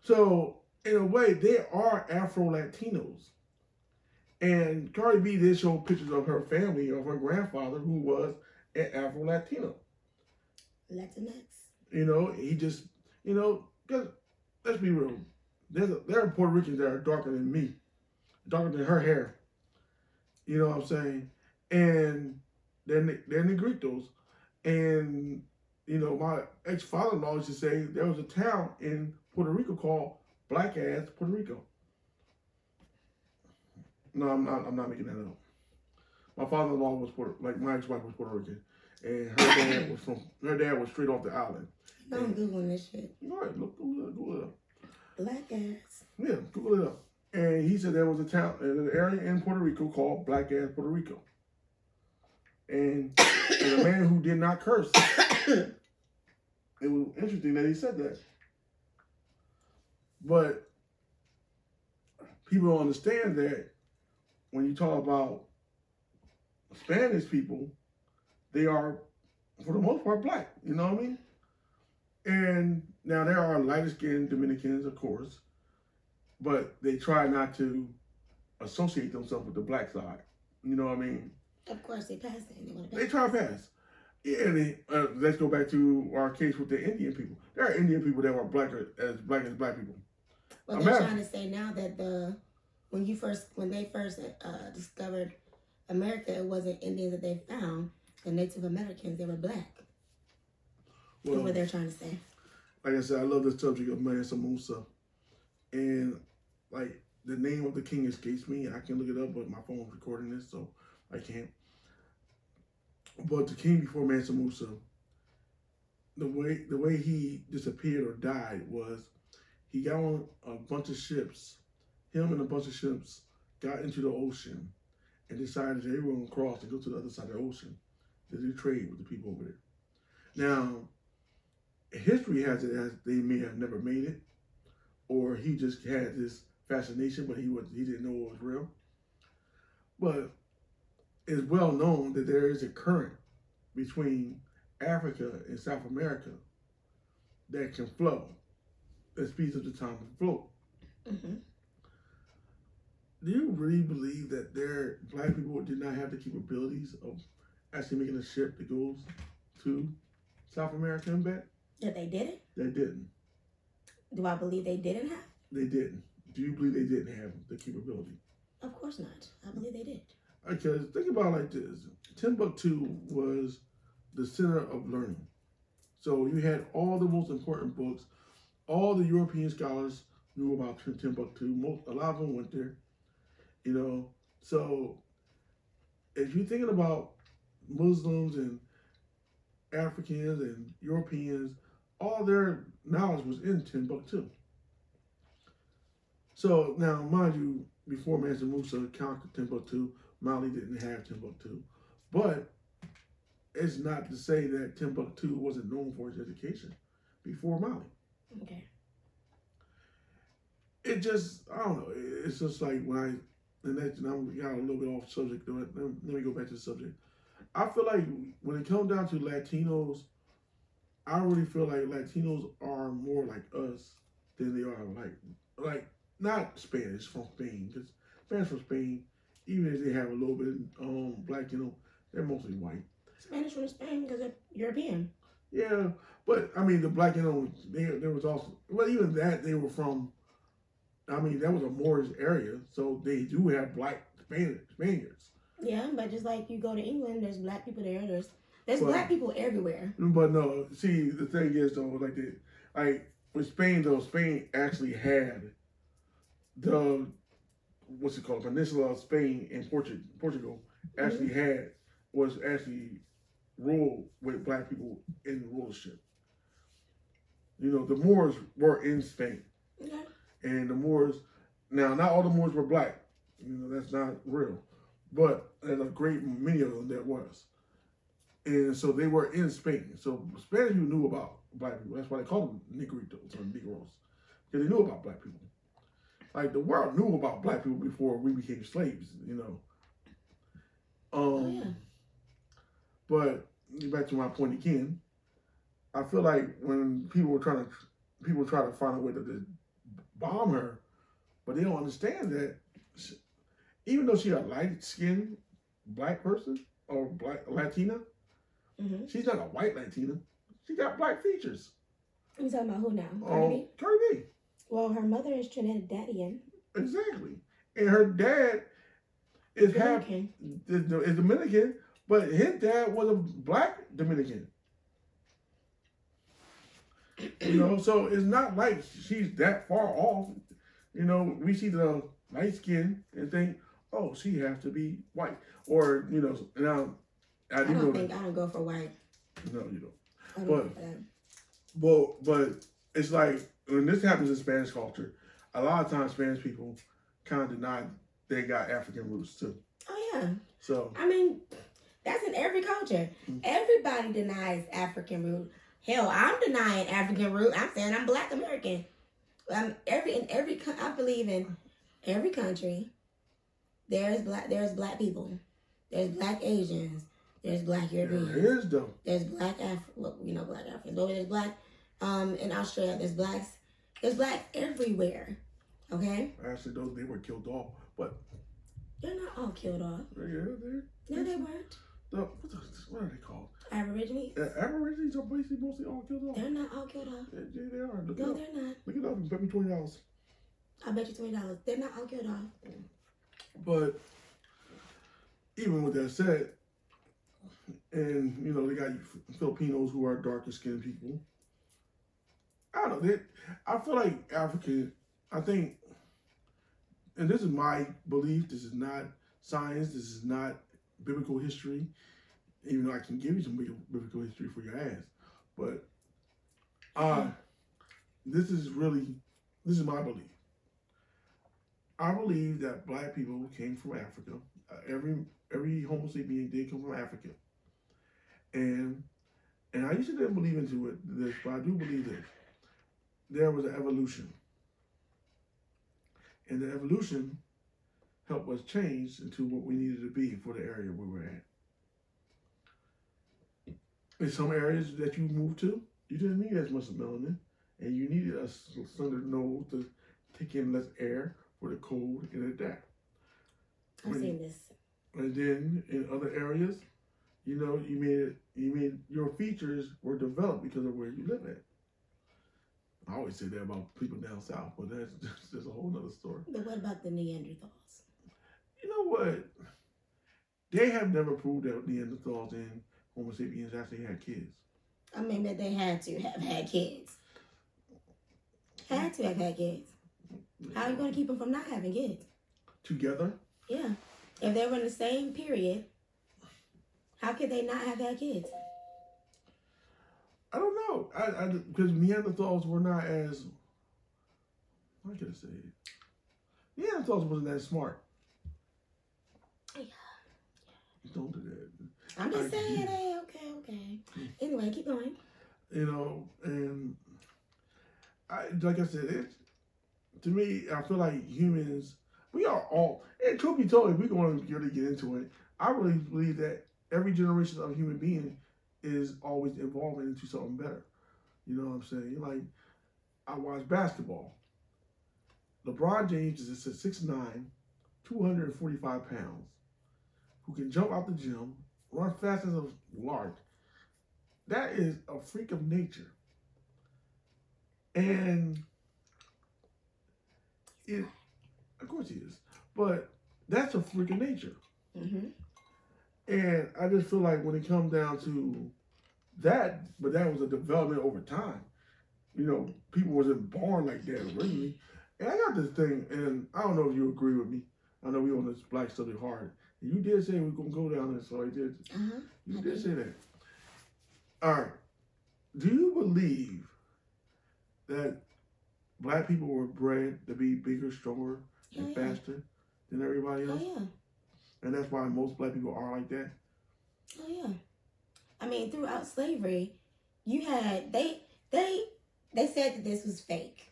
So, in a way, they are Afro-Latinos. And Cardi B did show pictures of her family, of her grandfather, who was an Afro-Latino. Latinx. You know, he just, you know, let's be real. There are Puerto Ricans that are darker than me, darker than her hair. You know what I'm saying? And they're Negritos. And, you know, my ex-father-in-law used to say there was a town in Puerto Rico called Black Ass Puerto Rico. No, I'm not making that up. My father-in-law was my ex-wife was Puerto Rican, and her dad was straight off the island. I'm Googling this shit. All right, Google it up. Black ass. Yeah, Google it up. And he said there was an area in Puerto Rico called Black Ass Puerto Rico. And a man who did not curse. It was interesting that he said that. But people don't understand that when you talk about Spanish people, they are, for the most part, black. You know what I mean? And now there are lighter-skinned Dominicans, of course, but they try not to associate themselves with the black side. You know what I mean? Of course, they pass it. They try to pass. Yeah, and let's go back to our case with the Indian people. There are Indian people that are black as black people. Well, they're trying to say now that when they first discovered America, it wasn't Indians that they found. The Native Americans, they were black. Well, that's what they're trying to say. Like I said, I love the subject of Mansa Musa. And like the name of the king escapes me. I can look it up, but my phone's recording this, so I can't. But the king before Mansa Musa, the way he disappeared or died was he got on a bunch of ships. Him and a bunch of ships got into the ocean and decided that they were going to cross and go to the other side of the ocean to do trade with the people over there. Now, history has it as they may have never made it, or he just had this fascination, but he didn't know it was real. But it's well known that there is a current between Africa and South America that can flow, that speeds up the time to float. Mm-hmm. Do you really believe that black people did not have the capabilities of actually making a ship that goes to South America and back? That they did it? They didn't. Do I believe they didn't have? They didn't. Do you believe they didn't have the capability? Of course not. I believe they did. Because think about it like this. Timbuktu was the center of learning. So you had all the most important books. All the European scholars knew about Timbuktu. A lot of them went there. You know, so if you're thinking about Muslims and Africans and Europeans, all their knowledge was in Timbuktu. So now, mind you, before Mansa Musa conquered Timbuktu, Mali didn't have Timbuktu. But it's not to say that Timbuktu wasn't known for its education before Mali. Okay. It just, I don't know, it's just like when I got a little bit off subject, let me go back to the subject. I feel like when it comes down to Latinos, I really feel like Latinos are more like us than they are like not Spanish from Spain, because Spanish from Spain, even if they have a little bit of black, they're mostly white. Spanish from Spain because they're European. Yeah, but I mean the black, there was also, well, even that they were from. I mean, that was a Moorish area, so they do have black Spaniards. Yeah, but just like you go to England, there's black people there. There's black people everywhere. But no, see, the thing is though, like with Spain though, Spain actually had the Peninsula of Spain and Portugal actually was ruled with black people in rulership. The Moors were in Spain. Okay. And the Moors, now not all the Moors were black. That's not real. But there's a great many of them that was. And so they were in Spain. So Spanish people knew about black people. That's why they called them Negritos or Negroes. Because they knew about black people. Like the world knew about black people before we became slaves, But back to my point again, I feel like when people try to find a way to bomb her, but they don't understand that even though she's a light-skinned black person or black Latina, she's not a white Latina. She got black features. You talking about who now? Cardi B? Cardi B. Well, her mother is Trinidadian. Exactly, and her dad is Dominican, but his dad was a black Dominican. So it's not like she's that far off. We see the light skin and think, oh, she has to be white, or now I I do know don't that. think I don't go for white. No, you don't. I don't But- go for that. But it's like when this happens in Spanish culture, a lot of times Spanish people kind of deny they got African roots too. Oh yeah. So I mean, that's in every culture. Mhm. Everybody denies African root. Hell, I'm denying African root. I'm saying I'm Black American. I believe in every country. There's black people. There's Black Asians. There's Black Europeans. there is though. There's Black Black Africans. But there's Black in Australia. There's blacks. There's Black everywhere. Okay, Actually, those they were killed off, but they're not all killed off. they're No, they weren't. what are they called? Aborigines. Aborigines are basically mostly all killed off. They're not all killed off. Yeah, they are. Look it No, up. they're not. Look it up and bet me $20. I bet you $20. They're not all killed off. But even with that said, and they got Filipinos who are darker skinned people. I don't know. I feel like African. I think, and this is my belief. This is not science. This is not biblical history. Even though I can give you some biblical history for your ass, but this is my belief. I believe that Black people came from Africa. Every Homo sapien did come from Africa, and I used to didn't believe into this, but I do believe this. There was an evolution, and the evolution helped us change into what we needed to be for the area we were at. In some areas that you moved to, you didn't need as much melanin, and you needed a slender nose to take in less air for the cold and adapt. I've seen this. And then in other areas, you made your features were developed because of where you live at. I always say that about people down south, but that's just a whole nother story. But what about the Neanderthals? You know what? They have never proved that Neanderthals and Homo sapiens actually had kids. I mean, that they had to have had kids. Had to have had kids. How are you going to keep them from not having kids? Together? Yeah. If they were in the same period, how could they not have had kids? I don't know. Because Neanderthals were not as, how can I say it? Neanderthals wasn't that smart. Yeah. Don't do that. I'm just saying, hey, okay. Anyway, keep going. And like I said, to me, I feel like humans, we are all, and truth be told, if we're going to really get into it, I really believe that every generation of human being is always evolving into something better. You know what I'm saying? Like, I watch basketball. LeBron James is a 6'9", 245 pounds, who can jump out the gym, run fast as a lark. That is a freak of nature. And of course he is, but that's a freak of nature. Mm-hmm. And I just feel like when it comes down to that, but that was a development over time. People wasn't born like that originally. And I got this thing, and I don't know if you agree with me. I know we on this Black Study Hard. And you did say we're going to go down this, so I did. Uh-huh. You did say that. All right. Do you believe that Black people were bred to be bigger, stronger, and faster than everybody else? Oh, yeah. And that's why most Black people are like that? Oh, yeah. I mean, throughout slavery, you had, they said that this was fake.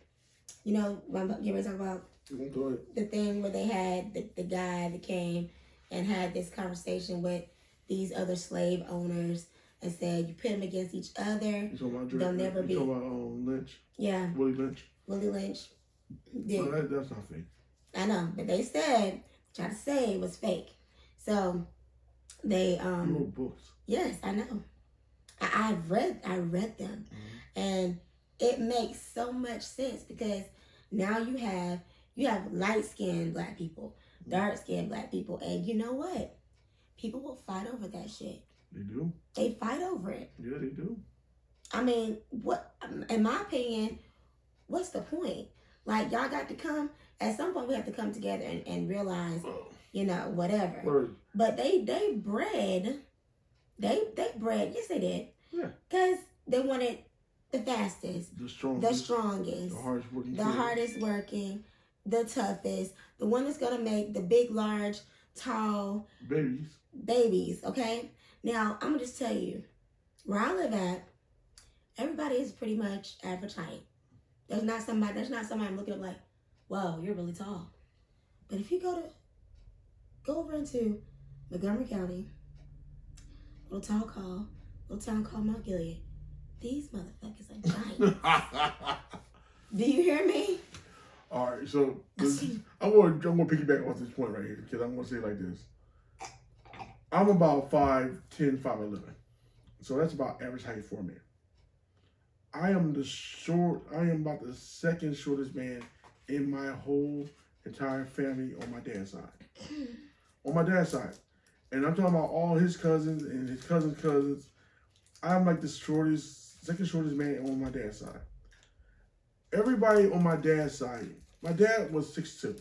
You know, I'm getting ready to talk about Go ahead. the thing where they had the guy that came and had this conversation with these other slave owners and said, you put them against each other. You talking about They'll never be. You talking about Lynch? Yeah, Willie Lynch? Willie Lynch did. No, that's not fake. I know, but they said, tried to say it was fake. So they You wrote books. yes, I know. I read them, and it makes so much sense because now you have light-skinned Black people, dark-skinned Black people, and you know what? People will fight over that shit. They do. They fight over it. Yeah, they do. I mean, what? In my opinion, what's the point? Like, y'all got to come. At some point, we have to come together and realize, whatever. Word. But they bred, yes they did. Yeah. Because they wanted the fastest, The strongest. the hardest working, the toughest, the one that's going to make the big, large, tall babies, okay? Now, I'm going to just tell you, where I live at, everybody is pretty much average height. There's not somebody I'm looking up like, whoa, you're really tall. But if you go over into Montgomery County, little town called Mount Gilead, these motherfuckers are giants. Do you hear me? All right, so I'm going to piggyback off this point right here because I'm going to say it like this. I'm about 5'10", 5'11". So that's about average height for me. I am about the second shortest man in my whole entire family on my dad's side. On my dad's side. And I'm talking about all his cousins and his cousins' cousins. I'm like the second shortest man on my dad's side. Everybody on my dad's side, my dad was 6'2".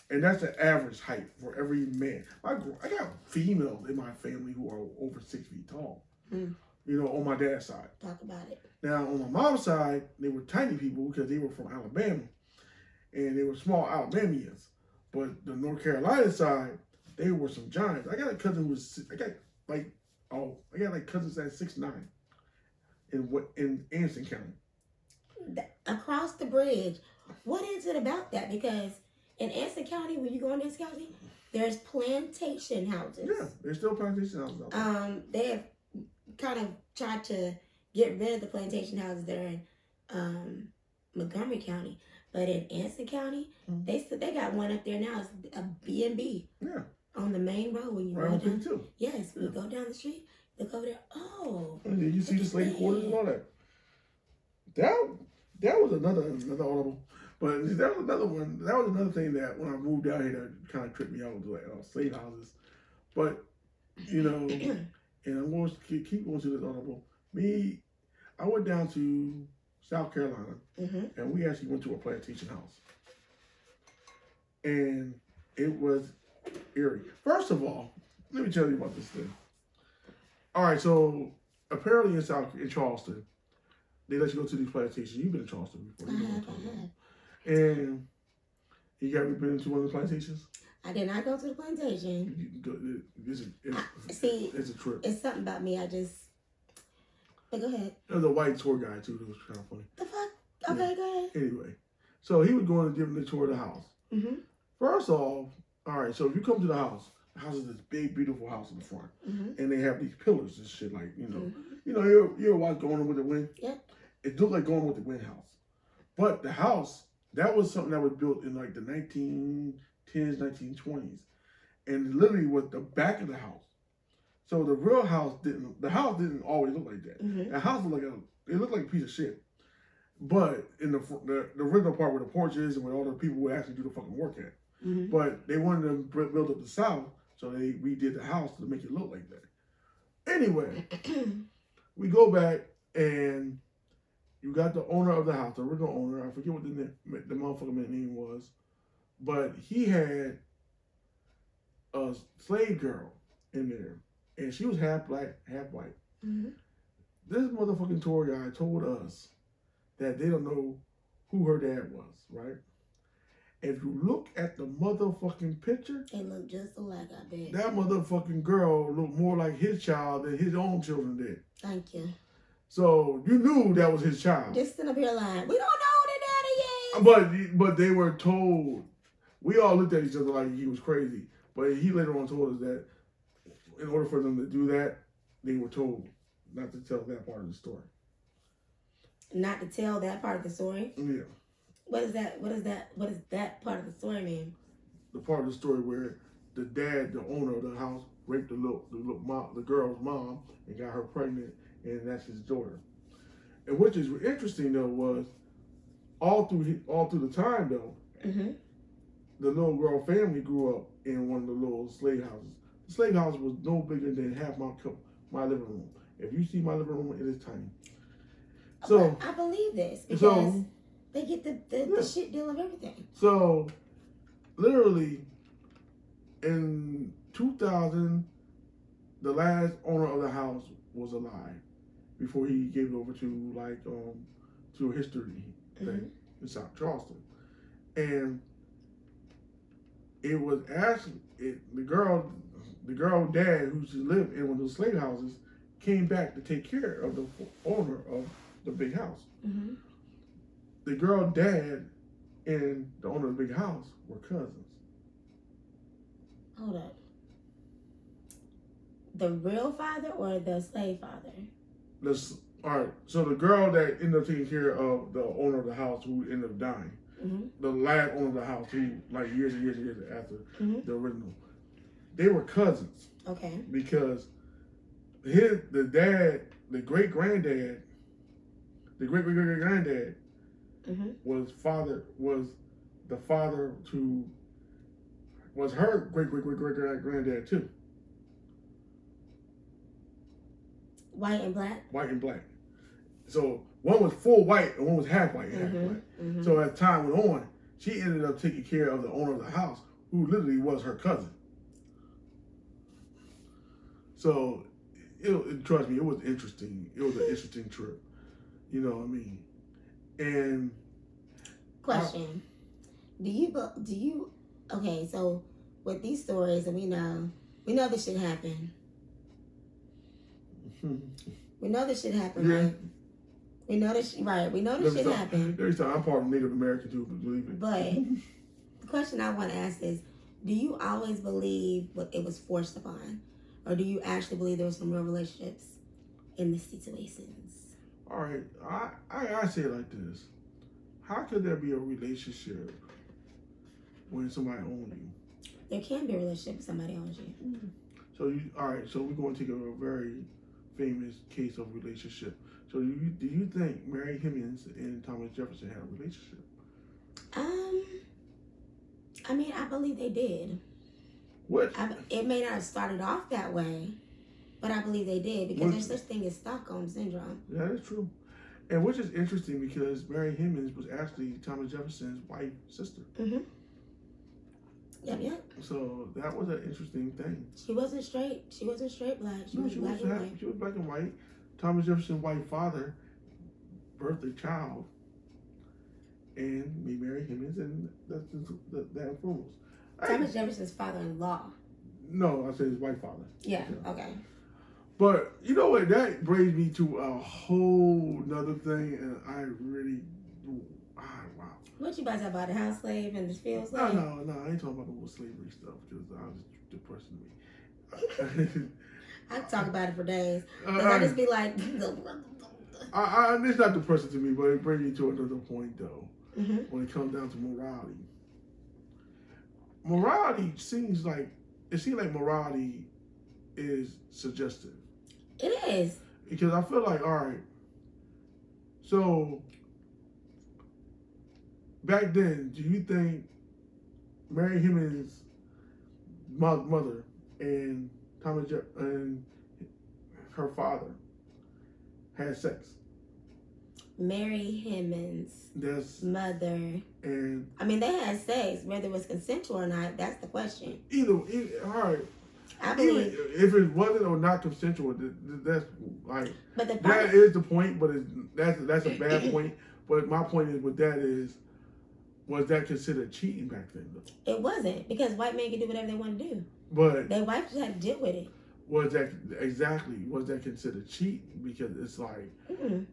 And that's the average height for every man. I got females in my family who are over 6 feet tall. On my dad's side. Talk about it. Now, on my mom's side, they were tiny people because they were from Alabama. And they were small Alabamians. But the North Carolina side, they were some giants. I got a cousin I got like cousins that 6'9" in Anderson County. Across the bridge. What is it about that? Because in Anderson County, when you go in Anderson County, there's plantation houses. Yeah, there's still plantation houses out there. They have kind of tried to get rid of the plantation houses that are in Montgomery County. But in Anderson County, they got one up there now. It's a B&B. Yeah. On the main road when you right go down. Too. Yes, when you go down the street, look over there. Oh. And then you see the slave quarters and all that. That was another audible. But that was another one. That was another thing that when I moved down here that kind of tripped me out with like slave houses. But and I'm going to keep going to this audible. I went down to South Carolina, and we actually went to a plantation house, and it was eerie. First of all, let me tell you about this thing. All right, so apparently in Charleston, they let you go to these plantations. You've been to Charleston before. I have. And you ever been into one of the plantations? I did not go to the plantation. It's a trip. It's something about me. But go ahead. There was a white tour guide too. That was kind of funny. The fuck? Okay, go ahead. Anyway, so he was going to give them the tour of the house. First off, all right. So if you come to the house is this big, beautiful house in the front, and they have these pillars and shit. Like you ever watch Going with the Wind? Yeah. It looked like Going with the Wind house, but the house that was something that was built in like the 1910s, 1920s, and literally was the back of the house. So the real house didn't always look like that. The house looked like a piece of shit. But in the original part where the porch is and where all the people would actually do the fucking work at. But they wanted to build up the south, so they redid the house to make it look like that. Anyway, we go back and you got the owner of the house, the original owner. I forget what the motherfucking name was, but he had a slave girl in there, and she was half black, half white. This motherfucking tour guide told us that they don't know who her dad was, right? If you look at the motherfucking picture, it looked just alike, I bet. That motherfucking girl looked more like his child than his own children did. Thank you. So you knew that was his child. Just sitting up here lying. We don't know who the daddy is. But they were told. We all looked at each other like he was crazy. But he later on told us that in order for them to do that, they were told not to tell that part of the story. Not to tell that part of the story? Yeah. What is that? What does that part of the story mean? The part of the story where the dad, the owner of the house, raped the girl's mom and got her pregnant, and that's his daughter. And which is interesting though was all through the time though, the little girl family grew up in one of the little slave houses. The slave house was no bigger than half my living room. If you see my living room, it is tiny. So I believe this because they get the shit deal of everything. So literally, in 2000, the last owner of the house was alive before he gave it over to to a history thing in South Charleston, and it was actually the girl dad who used to live in one of those slave houses came back to take care of the owner of the big house. Mm-hmm. The girl dad and the owner of the big house were cousins. Hold up. The real father or the slave father? All right, so the girl that ended up taking care of the owner of the house who ended up dying, the last owner of the house who, like years and years and years after the original, they were cousins. Okay. Because the dad, the great granddad was her great granddad too. White and black? White and black. So one was full white and one was half white and half black. So as time went on, she ended up taking care of the owner of the house, who literally was her cousin. So trust me, it was interesting. It was an interesting trip. You know what I mean? And question: Do you? Okay, so with these stories, and we know this shit happened. We know this shit happened, right? We know this, right? We know this shit happened. I'm part of Native American too, believe me. But the question I want to ask is: do you always believe it was forced upon, or do you actually believe there was some real relationships in the situations? All right, I say it like this: how could there be a relationship when somebody owns you? There can be a relationship if somebody owns you. So so we're going to take a very famous case of relationship. So do you think Mary Hemings and Thomas Jefferson had a relationship? I mean, I believe they did. What? It may not have started off that way, but I believe they did because there's such thing as Stockholm syndrome. Yeah, that's true. And which is interesting because Mary Hemings was actually Thomas Jefferson's wife's sister. Yep. So that was an interesting thing. She wasn't straight. She wasn't straight black. She was black and white. She was black and white. Thomas Jefferson's white father birthed a child and made Mary Hemings, and that influence. Thomas Jefferson's father-in-law. No, I said his white father. Yeah. Okay. But you know what? That brings me to a whole nother thing, and I really, wow. What you about to talk about? The house slave and the field slave? No, I ain't talking about the whole slavery stuff because I was depressing me. I can talk about it for days. I just be like, it's not depressing to me, but it brings me to another point though. When it comes down to morality. Morality seems like morality is suggestive. It is. Because I feel like, all right, so back then, do you think Mary Hemings' mother and Thomas and her father had sex? Mary Hemings' mother. And I mean, they had sex, whether it was consensual or not. That's the question. Either all right. I believe if it wasn't or not consensual, that's like that is the point. But that's a bad point. But my point is, with that is, was that considered cheating back then? Though? It wasn't, because white men can do whatever they want to do. But their wife just had to deal with it. Was that considered cheating? Because it's like, and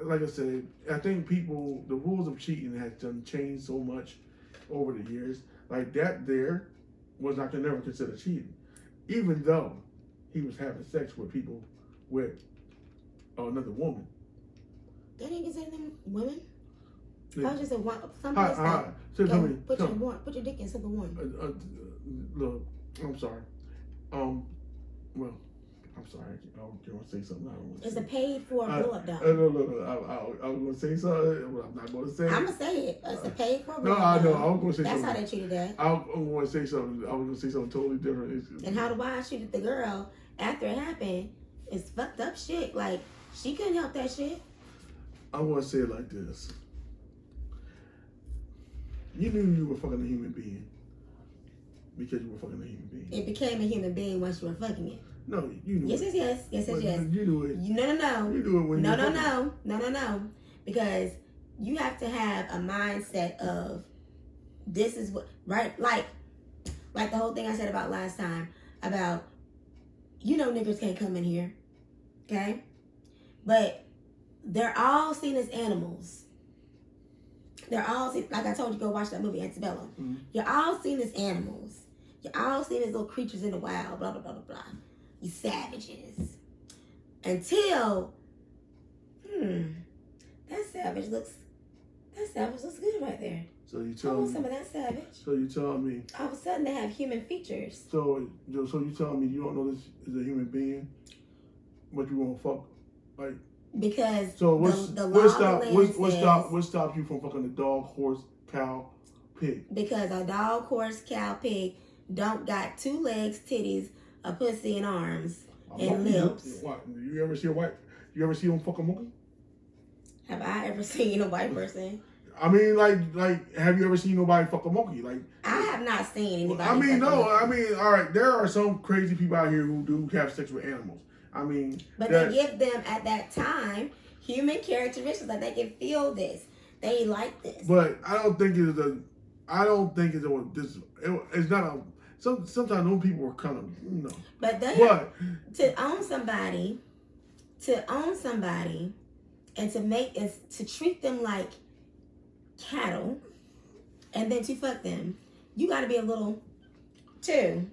like I said, I think the rules of cheating has changed so much over the years. Like that there was not never considered cheating, even though he was having sex with people with another woman. They didn't consider them women. Yeah. I was just something. Put your dick in something warm. Look, I'm sorry. Well, I'm sorry. I was going to say something I don't want to say. It's a paid-for blow-up doll. No. I was going to say something. I'm not going to say it. I'm going to say it. It's a paid-for blow-up doll. No, I know. I was going to say That's something. how they treated that. I was going to say something. I was going to say something totally different. And how the wife treated the girl after it happened is fucked up shit. Like, she couldn't help that shit. I want to say it like this. You knew you were fucking a human being because you were fucking a human being. It became a human being once you were fucking it. No, you knew Yes, it. yes. You knew it. No. You knew it when you were fucking. No. Because you have to have a mindset of this is what, right? Like the whole thing I said about last time about, niggas can't come in here, okay? But they're all seen as animals. They're all seen, like I told you, go watch that movie, Antebellum. Mm-hmm. You're all seen as animals. You're all seen as little creatures in the wild, blah, blah, blah, blah, blah. You savages. Until, that savage looks good right there. So you I tell want me. some of that savage. So you tell me. All of a sudden, they have human features. So you tell me you don't know this is a human being, but you won't fuck like. Because So what stops you from fucking a dog, horse, cow, pig? Because a dog, horse, cow, pig don't got 2 legs, titties, a pussy, and arms and lips. What? You ever see a white? You ever see them fuck a monkey? Have I ever seen a white person? I mean, like, have you ever seen nobody fuck a monkey? Like, I have not seen anybody. I mean, fuck a no. monkey. I mean, all right. There are some crazy people out here who do have sex with animals. I mean, but they give them at that time human characteristics, like they can feel this, they like this. But I don't think it's a. I don't think it's a. It's not a. Sometimes those people are kind of, But to own somebody, and to treat them like cattle, and then to fuck them, you got to be a little too.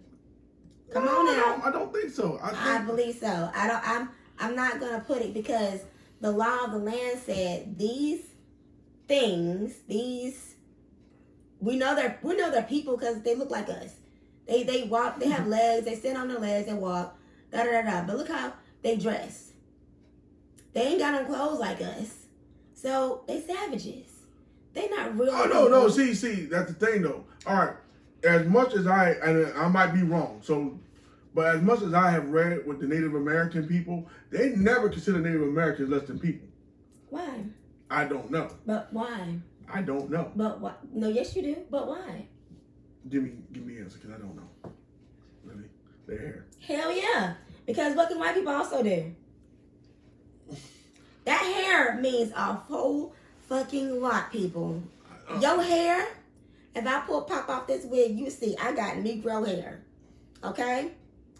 Come on now. I don't think so. I believe so. I'm not gonna put it because the law of the land said these things. We know they're people because they look like us. They walk. They have legs. They stand on their legs and walk. Da da da da. But look how they dress. They ain't got no clothes like us. So they savages. They not real. Oh no. See, that's the thing though. All right. As much as I might be wrong, but as much as I have read with the Native American people, they never consider Native Americans less than people. Why? I don't know. But why? I don't know. But why? No, yes you do. But why? Give me an answer, because I don't know. Really? Their hair. Hell yeah. Because what can white people also do? That hair means a whole fucking lot, people. Your hair, if I pop off this wig, you see I got Negro hair. Okay?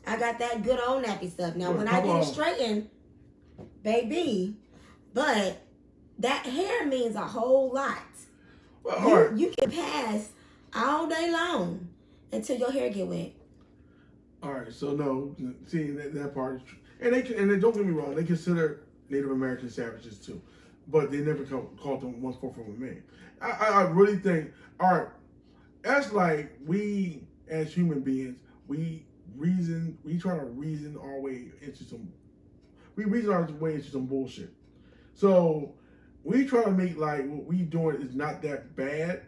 I got that good old nappy stuff. Now, when I get it straightened, baby, but that hair means a whole lot. Well, You can pass all day long until your hair get wet. All right, so no, see that part is true, and they don't get me wrong, they consider Native American savages too, but they never called them 1/4 of a man. I really think, all right, that's like we as human beings, we try to reason our way into some bullshit. So we try to make like what we doing is not that bad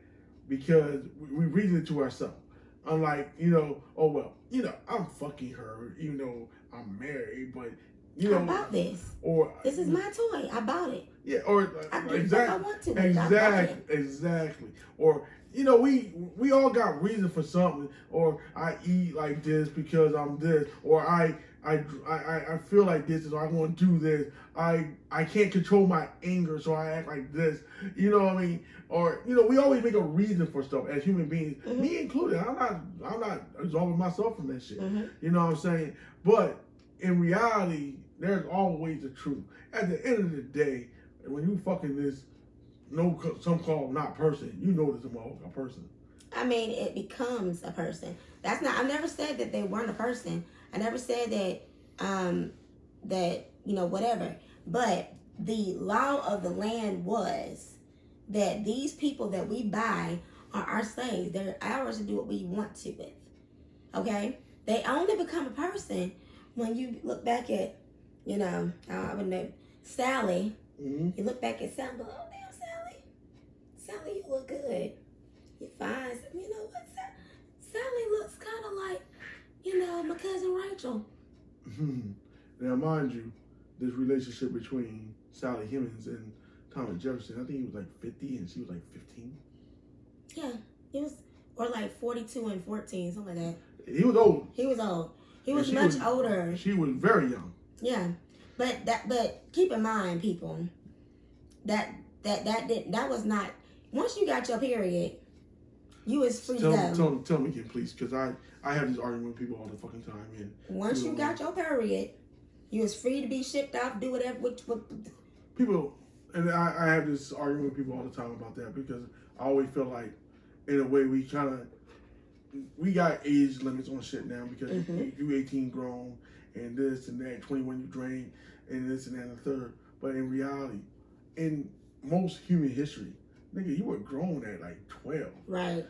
because we reason it to ourselves. Unlike, oh well, I'm fucking her, even though I'm married, but I bought this. Or this is my toy. I bought it. Yeah, or I do exactly, what I want to. Exactly. Or we all got reason for something. Or I eat like this because I'm this. Or I feel like this, so I want to do this. I can't control my anger, so I act like this. You know what I mean? Or we always make a reason for stuff as human beings, me included. I'm not absolving myself from that shit. You know what I'm saying? But in reality, there's always the truth. At the end of the day, when you fucking this, some call not person, this is a person. I mean, it becomes a person. That's not. I never said that they weren't a person. I never said that whatever. But the law of the land was that these people that we buy are our slaves. They're ours to do what we want to with. Okay? They only become a person when you look back at, I would know, Sally. You look back at Sally, oh damn, Sally. Sally, you look good. You fine. You know what? Sally looks kind of like, my cousin Rachel. Now, mind you, this relationship between Sally Hemings and Thomas Jefferson, I think he was like 50 and she was like 15. Yeah, he was, or like 42 and 14, something like that. He was old. He was old. He And was she much older. She was very young. Yeah, but keep in mind, people, that was not. Once you got your period, you was free to go. Tell me again, please, because I have this argument with people all the fucking time. And once you got your period, you was free to be shipped off, do whatever. People, and I have this argument with people all the time about that because I always feel like, in a way, we got age limits on shit now because you 18 grown and this and that, 21 you drink and this and that and the third. But in reality, in most human history, nigga, you were grown at like 12. Right.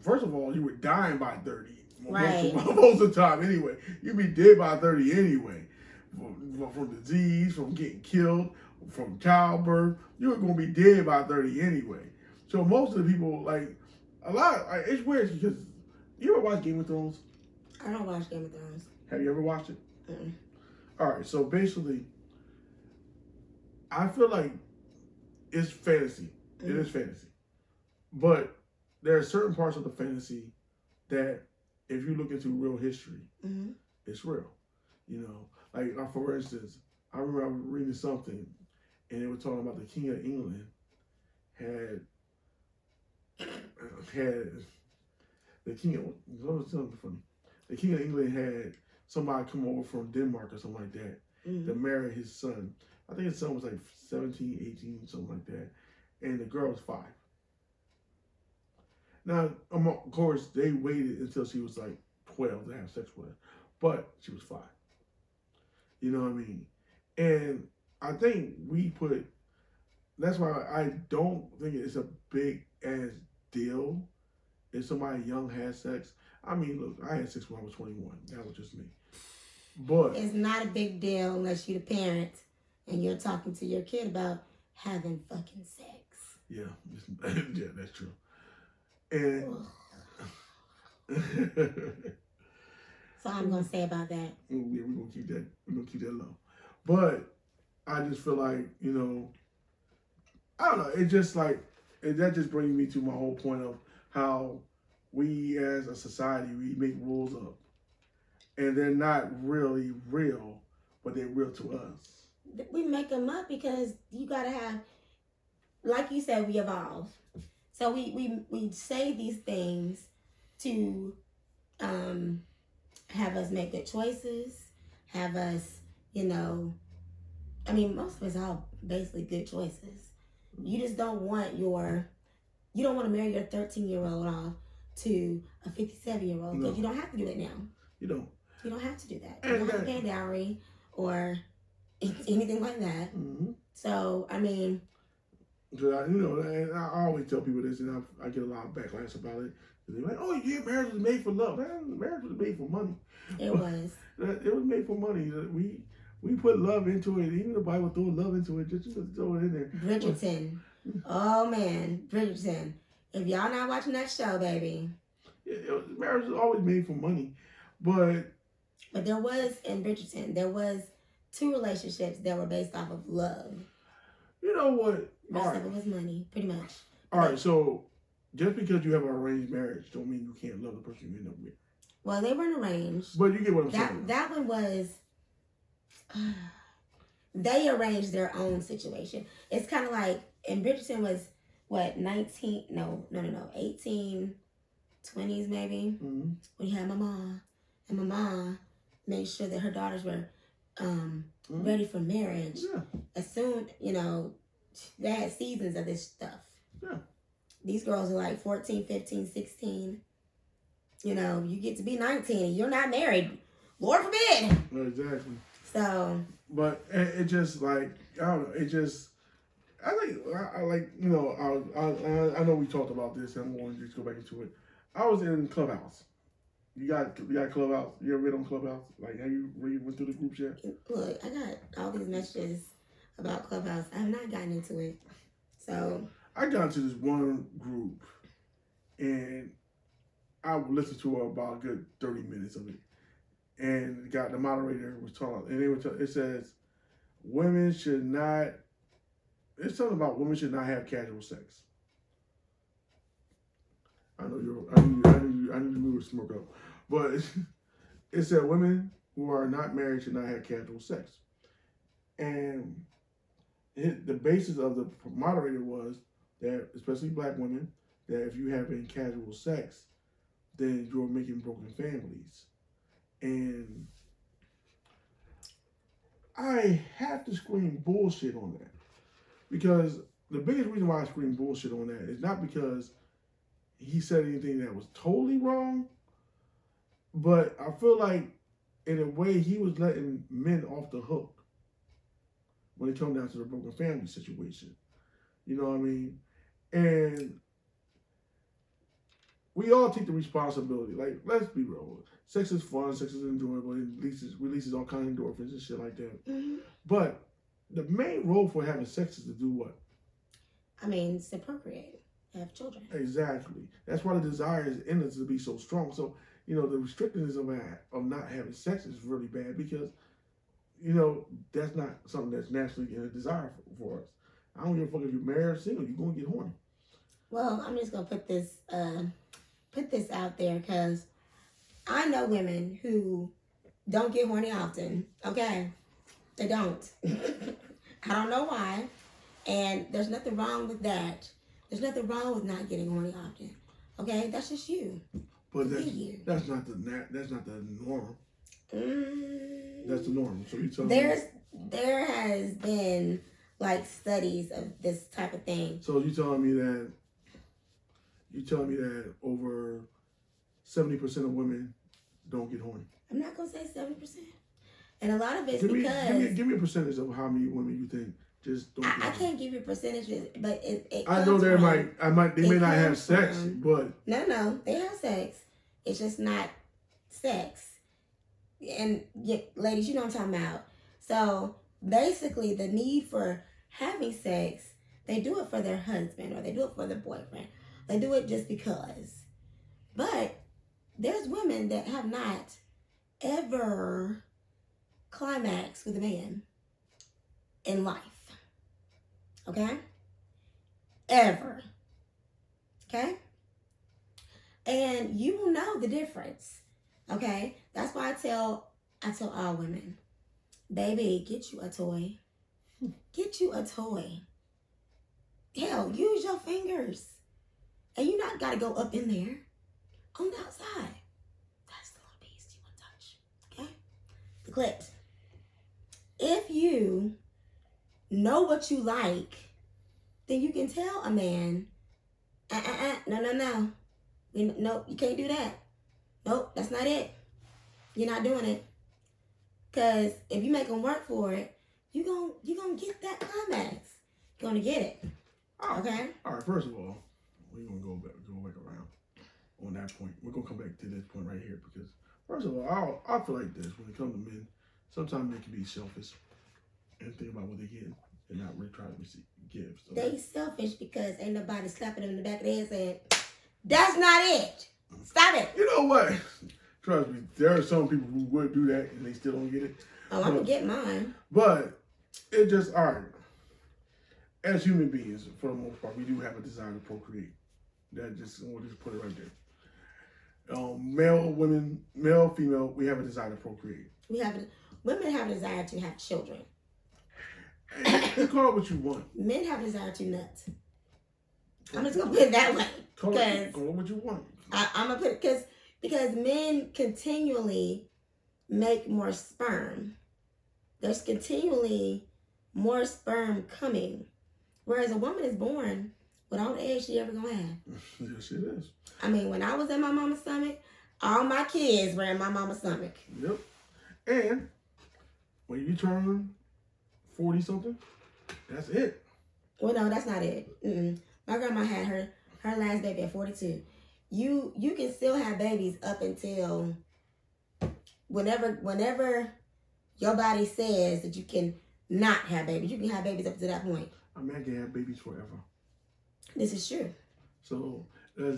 First of all, you were dying by 30. Right. Most of the time, anyway. You'd be dead by 30 anyway. From disease, from getting killed, from childbirth. You were going to be dead by 30 anyway. So most of the people, like, it's weird because you ever watch Game of Thrones? I don't watch Game of Thrones. Have you ever watched it? Mm-mm. All right, so basically, I feel like it's fantasy. It is fantasy. But there are certain parts of the fantasy that, if you look into real history, it's real. You know, like, for instance, I remember I was reading something, and they were talking about the King of England had the King of, something funny. The King of England had somebody come over from Denmark or something like that to marry his son. I think his son was like 17, 18, something like that. And the girl was 5. Now, of course, they waited until she was like 12 to have sex with her. But she was 5. You know what I mean? And I think that's why I don't think it's a big ass deal if somebody young has sex. I mean, look, I had sex when I was 21. That was just me. But it's not a big deal unless you're the parent and you're talking to your kid about having fucking sex. Yeah, yeah, that's true. And so I'm gonna say about that. Yeah, we're gonna keep that. We're gonna keep that low. But I just feel like, you know, I don't know. It just like that just brings me to my whole point of how we as a society we make rules up, and they're not really real, but they're real to us. We make them up because you gotta have, like you said, we evolve. So we say these things to have us make good choices, have us, you know, I mean, most of us are basically good choices. You just don't want you don't want to marry your 13-year-old off to a 57-year-old because you don't have to do that now. You don't. You don't have to do that. You don't have to pay a dowry or anything like that. So, I mean, you know, and I always tell people this, and I get a lot of backlash about it. They're like, "Oh, yeah, marriage was made for love. Man, marriage was made for money." It was. It was made for money. We put love into it. Even the Bible threw love into it. Just throw it in there. Bridgerton. Oh man, Bridgerton. If y'all not watching that show, baby. Marriage was always made for money, but there was in Bridgerton. There was 2 relationships that were based off of love. You know what? The rest of it was money, pretty much. All right, so just because you have an arranged marriage don't mean you can't love the person you end up with. Well, they weren't arranged. But you get what I'm saying. That one was, they arranged their own situation. It's kind of like, and Bridgerton was, what, 1820s maybe, when you had Mama. And Mama made sure that her daughters were ready for marriage. Yeah. As soon, you know, they had seasons of this stuff. Yeah. These girls are like 14, 15, 16. You know, you get to be 19 and you're not married. Lord forbid. Exactly. So. But it just like, I don't know, it just, I think, I like, you know, I know we talked about this and I'm going to just go back into it. I was in Clubhouse. You got Clubhouse? You ever been on Clubhouse? Like, have you went through the groups yet? Look, I got all these messages about Clubhouse. I have not gotten into it. So. I got into this one group and I listened to about a good 30 minutes of it. And the moderator was talking, and it says, it's something about women should not have casual sex. I know I knew you were smoke up, but it said women who are not married should not have casual sex, and the basis of the moderator was that, especially black women, that if you having casual sex, then you're making broken families, and I have to scream bullshit on that, because the biggest reason why I scream bullshit on that is not because he said anything that was totally wrong, but I feel like in a way he was letting men off the hook when it comes down to the broken family situation. You know what I mean? And we all take the responsibility. Like, let's be real. Sex is fun, sex is enjoyable, it releases all kinds of endorphins and shit like that. Mm-hmm. But the main role for having sex is to do what? I mean, to procreate, have children. Exactly. That's why the desire is in us to be so strong. So, you know, the restrictiveness of not having sex is really bad because, you know, that's not something that's naturally in a desire for us. I don't give a fuck if you're married or single, you're going to get horny. Well, I'm just going to put this out there because I know women who don't get horny often, okay? They don't. I don't know why. And there's nothing wrong with that. There's nothing wrong with not getting horny often. Okay? That's just you. But that's not the norm. That's the norm. So you tell me. There has been like studies of this type of thing. So you telling me that over 70% of women don't get horny? I'm not gonna say 70%. And a lot of it's give because me a percentage of how many women you think just don't. I can't give you percentages, but it I know they may not have sex, but no, they have sex. It's just not sex. And ladies, you know what I'm talking about. So basically, the need for having sex, they do it for their husband or they do it for their boyfriend. They do it just because. But there's women that have not ever climaxed with a man in life. Okay? Ever. Okay? And you will know the difference. Okay? That's why I tell all women, baby, get you a toy. Get you a toy. Hell, use your fingers. And you not got to go up in there. On the outside. That's the little piece you want to touch. Okay? The clit. If you know what you like, then you can tell a man, no. Nope, you can't do that. Nope, that's not it. You're not doing it. Because if you make them work for it, you're gonna get that climax. You're going to get it. Okay? All right, first of all, we're going to go back around on that point. We're going to come back to this point right here because, first of all, I feel like this. When it comes to men, sometimes they can be selfish and think about what they get and not really try to give. So they selfish because ain't nobody slapping them in the back of the head saying, that's not it. Stop it. You know what? Trust me, there are some people who would do that and they still don't get it. Oh, I'm going to get mine. But it just, all right. As human beings, for the most part, we do have a desire to procreate. We'll just put it right there. Male, female, we have a desire to procreate. Women have a desire to have children. You call it what you want. Men have a desire to nut. I'm just gonna put it that way. Call it what you want. I'm gonna put it because men continually make more sperm. There's continually more sperm coming, whereas a woman is born with all the eggs she ever gonna have. Yes, it is. I mean, when I was in my mama's stomach, all my kids were in my mama's stomach. Yep. And when you turn 40-something, that's it. Well, no, that's not it. My grandma had her last baby at 42. You can still have babies up until whenever your body says that you can not have babies. You can have babies up to that point. A man can have babies forever. This is true. So let's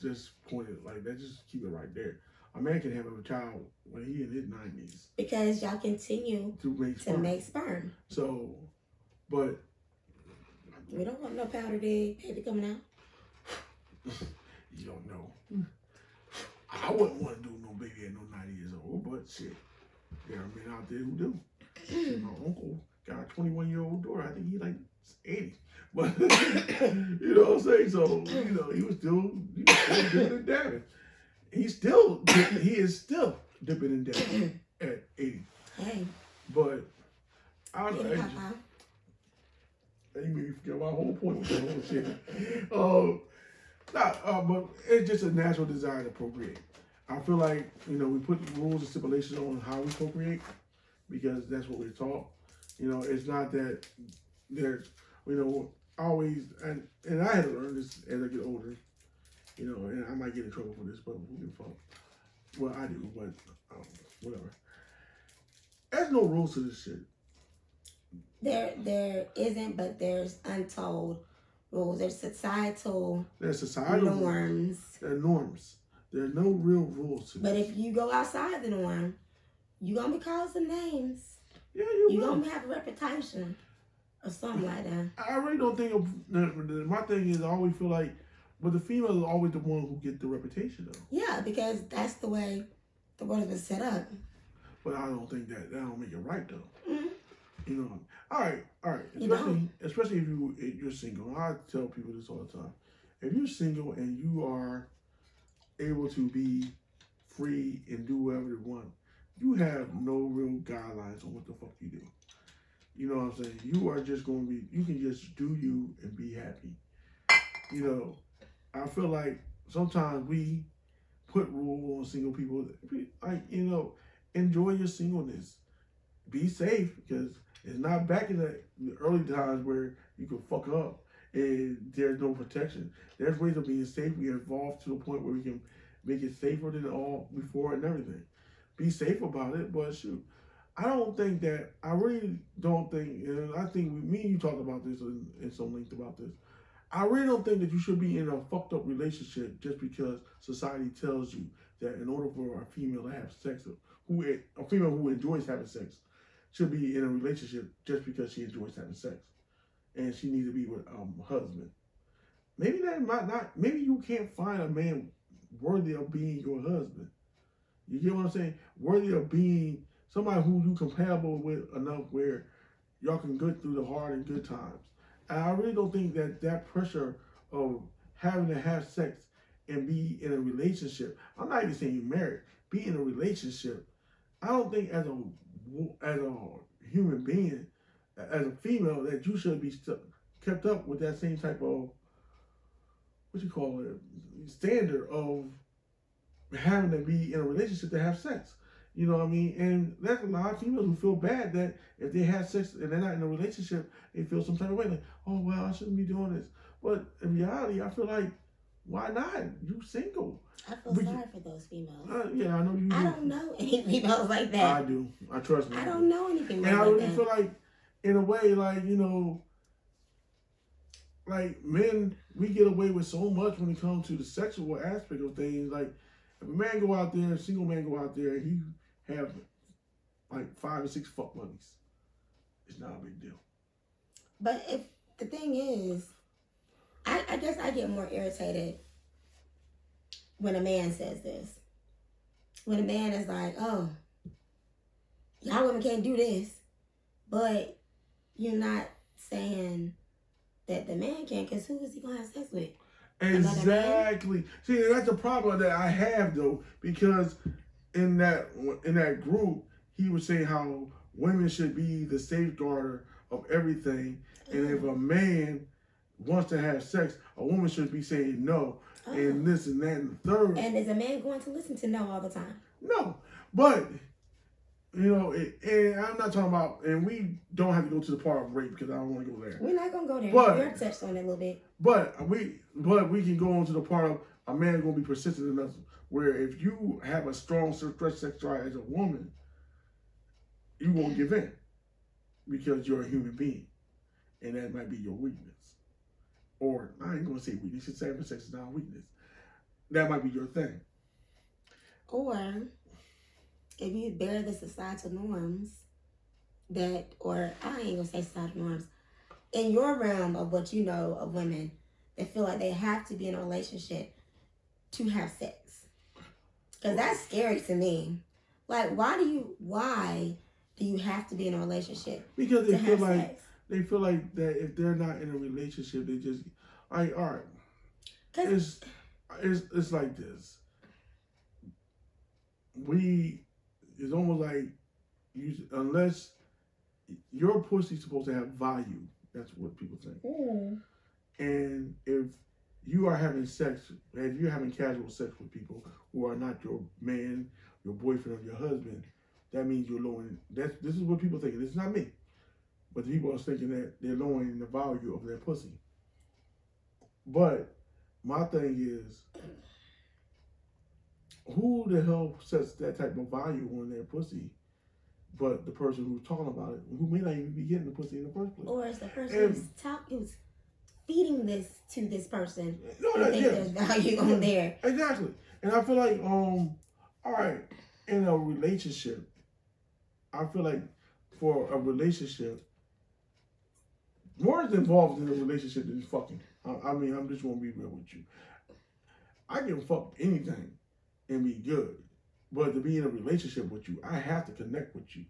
just point it like that. Just keep it right there. A man can have a child when he in his 90s. Because y'all continue to make sperm. So, but we don't want no powdered egg baby coming out. You don't know. I wouldn't want to do no baby at no 90 years old, but shit, there are men out there who do. My uncle got a 21-year-old daughter. I think he like 80. But you know what I'm saying? So, you know, he was still dipping and dabbing. He is still dipping and dabbing at 80. Hey. But I was Hey, Papa. you made me forget my whole point with the whole shit. But it's just a natural desire to procreate. I feel like, you know, we put rules and stipulations on how we procreate because that's what we're taught. You know, it's not that there's, you know, always, and I had to learn this as I get older, you know, and I might get in trouble for this, but who gives a fuck? Well, I do, but whatever. There's no rules to this shit. There isn't, but there's untold rules. There's societal norms. There are norms. There are no real rules to But this. if you go outside the norm, you're going to be called some names. Yeah, You're will. going to have a reputation or something like that. I really don't think my thing is I always feel like, but the female is always the one who get the reputation though. Yeah, because that's the way the world has been set up. But I don't think that don't make it right though. Mm-hmm. You know. All right. Especially if you're single. I tell people this all the time. If you're single and you are able to be free and do whatever you want, you have no real guidelines on what the fuck you do. You know what I'm saying? You are just going to be, you can just do you and be happy. You know, I feel like sometimes we put rules on single people. Like, you know, enjoy your singleness. Be safe because it's not back in the early times where you could fuck up and there's no protection. There's ways of being safe. We evolved to a point where we can make it safer than all before and everything. Be safe about it, but shoot. I really don't think, and I think me and you talked about this in some length about this. I really don't think that you should be in a fucked up relationship just because society tells you that in order for a female to have sex, a female who enjoys having sex should be in a relationship just because she enjoys having sex. And she needs to be with a husband. Maybe that might not, maybe you can't find a man worthy of being your husband. You get what I'm saying? Worthy of being somebody who you compatible with enough where y'all can go through the hard and good times. And I really don't think that pressure of having to have sex and be in a relationship, I'm not even saying you're married, be in a relationship. I don't think as a human being, as a female, that you should be kept up with that same type of, standard of having to be in a relationship to have sex. You know what I mean? And there's a lot of females who feel bad that if they have sex and they're not in a relationship, they feel some type of way. Like, oh, well, I shouldn't be doing this. But in reality, I feel like, why not? You single. I feel sorry for those females. Yeah, I know you do. I don't know any females like that. I do. I trust me. I don't know any females and I like really that. feel like, in a way, like, you know, like men, we get away with so much when it comes to the sexual aspect of things. Like, if a man go out there, a single man go out there, and he have like 5 or 6 fuck buddies, it's not a big deal. But if the thing is, I guess I get more irritated when a man says this. When a man is like, oh, y'all women can't do this, but you're not saying that the man can, because who is he going to have sex with? Exactly. See, that's the problem that I have though, because in that group, he was saying how women should be the safeguarder of everything, and if a man wants to have sex, a woman should be saying no, and this and that and the third. And is a man going to listen to no all the time? No, but you know, and I'm not talking about, and we don't have to go to the part of rape because I don't want to go there. We're not gonna go there. But, we already touched on it a little bit. But we can go on to the part of a man going to be persistent enough where if you have a strong sex drive as a woman, you won't give in because you're a human being, and that might be your weakness. Or I ain't going to say weakness. Because having sex is not a weakness. That might be your thing. Or if you bear the societal norms or I ain't gonna say societal norms, in your realm of what you know of women that feel like they have to be in a relationship to have sex? Because that's scary to me. Like, why do you have to be in a relationship Because to they feel have like sex? they feel like that if they're not in a relationship, they just like, all right. It's like this. It's almost like unless your pussy's supposed to have value. That's what people think. And if you are having sex, if you're having casual sex with people who are not your man, your boyfriend, or your husband, that means you're lowering. This is what people think. This is not me, but the people are thinking that they're lowering the value of their pussy. But my thing is, who the hell sets that type of value on their pussy? But the person who's talking about it, who may not even be getting the pussy in the first place. Or is the person who's feeding this to this person? There's value on there. Exactly. And I feel like, all right, in a relationship, I feel like for a relationship, more is involved in a relationship than fucking. I mean, I'm just gonna be real with you. I can fuck anything and be good, but to be in a relationship with you, I have to connect with you.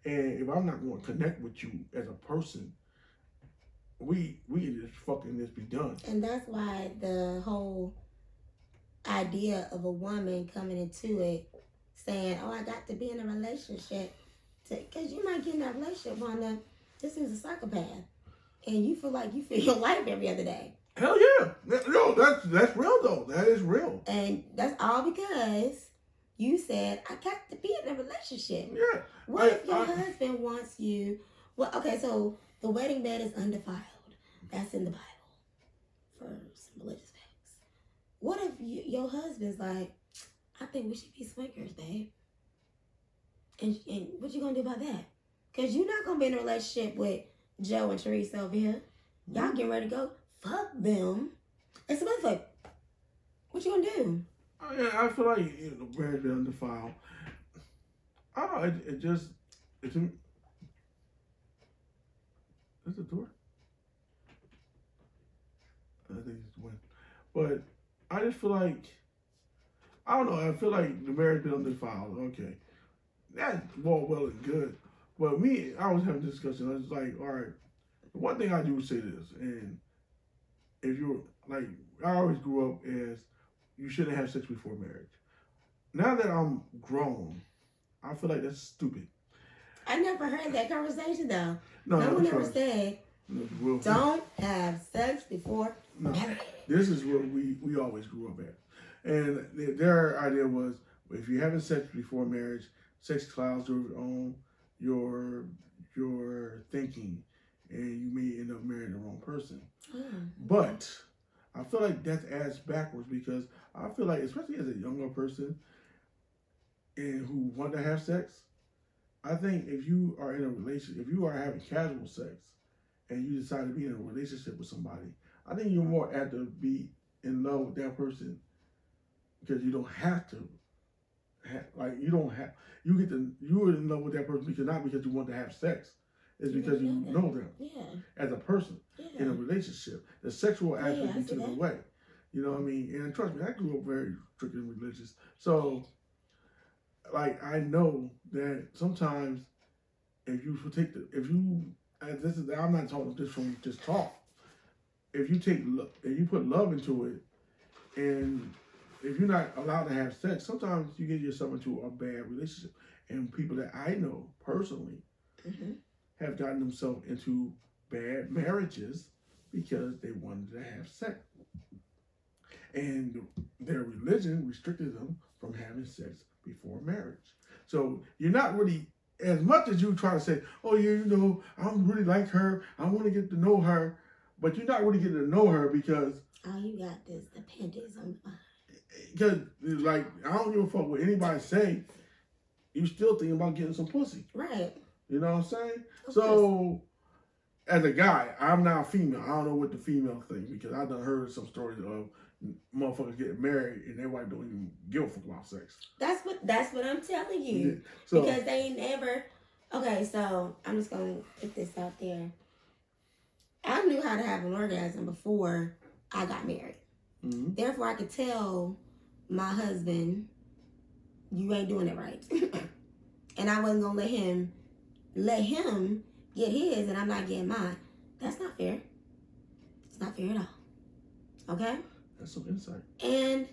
And if I'm not going to connect with you as a person, we can just fucking just be done. And that's why the whole idea of a woman coming into it saying, "Oh, I got to be in a relationship," because you might get in that relationship on this is a psychopath, and you feel like you feel your life every other day. Hell yeah, no, that's real though. That is real. And that's all because you said, "I got to be in a relationship." Yeah. What if your husband wants you? Well, okay, so the wedding bed is undefiled. That's in the Bible for some religious facts. What if your husband's like, "I think we should be swingers, babe," and what you gonna do about that? Because you're not gonna be in a relationship with Joe and Teresa over here. Y'all getting ready to go. Fuck them. It's a motherfucker. What you gonna do? I feel like marriage been undefiled. I don't know. It's that's the door. I think it's the wind. But I just feel like, I don't know. I feel like the marriage been undefiled. Okay, that's well and good. But me, I was having a discussion. I was like, all right. The one thing I do say this, and if you're like, I always grew up as you shouldn't have sex before marriage. Now that I'm grown, I feel like that's stupid. I never heard that conversation though. No one ever said, "Don't have sex before marriage." This is what we always grew up at. And their idea was, if you're having sex before marriage, sex clouds your thinking, and you may end up marrying the wrong person. But I feel like that's ass backwards, because I feel like, especially as a younger person and who want to have sex, I think if you are in a relationship, if you are having casual sex and you decide to be in a relationship with somebody, I think you're more apt to be in love with that person, because you don't have to you're in love with that person because not because you want to have sex. It's because you know them as a person in a relationship. The sexual aspect is taken away. You know what I mean? And trust me, I grew up very strict and religious. So, like, I know that sometimes I'm not talking just from just talk. If you put love into it, and if you're not allowed to have sex, sometimes you get yourself into a bad relationship. And people that I know personally have gotten themselves into bad marriages because they wanted to have sex. And their religion restricted them from having sex before marriage. So you're not really, as much as you try to say, "Oh, yeah, I really like her, I want to get to know her," but you're not really getting to know her because all you got is the panties on the mind. Because, like, I don't give a fuck what anybody say. You still thinking about getting some pussy. Right. You know what I'm saying? So, as a guy, I'm now female. I don't know what the female think, because I done heard some stories of motherfuckers getting married and their wife don't even give a fuck about sex. That's what I'm telling you. Yeah. So, because they ain't never. Okay, so I'm just gonna put this out there. I knew how to have an orgasm before I got married. mm-hmm. Therefore, I could tell my husband, you ain't doing it right. And I wasn't gonna let him get his and I'm not getting mine. That's not fair. It's not fair at all. Okay? That's some insight. And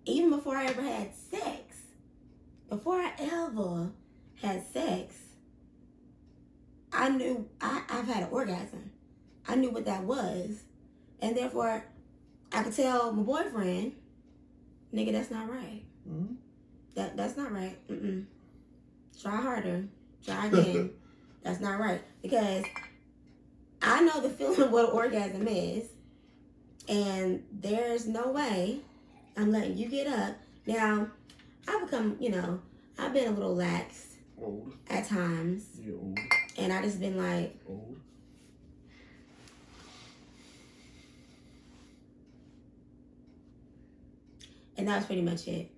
even before I ever had sex, I knew I've had an orgasm. I knew what that was. And therefore, I could tell my boyfriend, nigga, that's not right. Mm-hmm. That's not right. Mm-mm. Try harder. Try again. That's not right. Because I know the feeling of what an orgasm is. And there's no way I'm letting you get up. Now, I've become, I've been a little lax Old. at times. Yeah, old. And I just been like, Old. and that was pretty much it.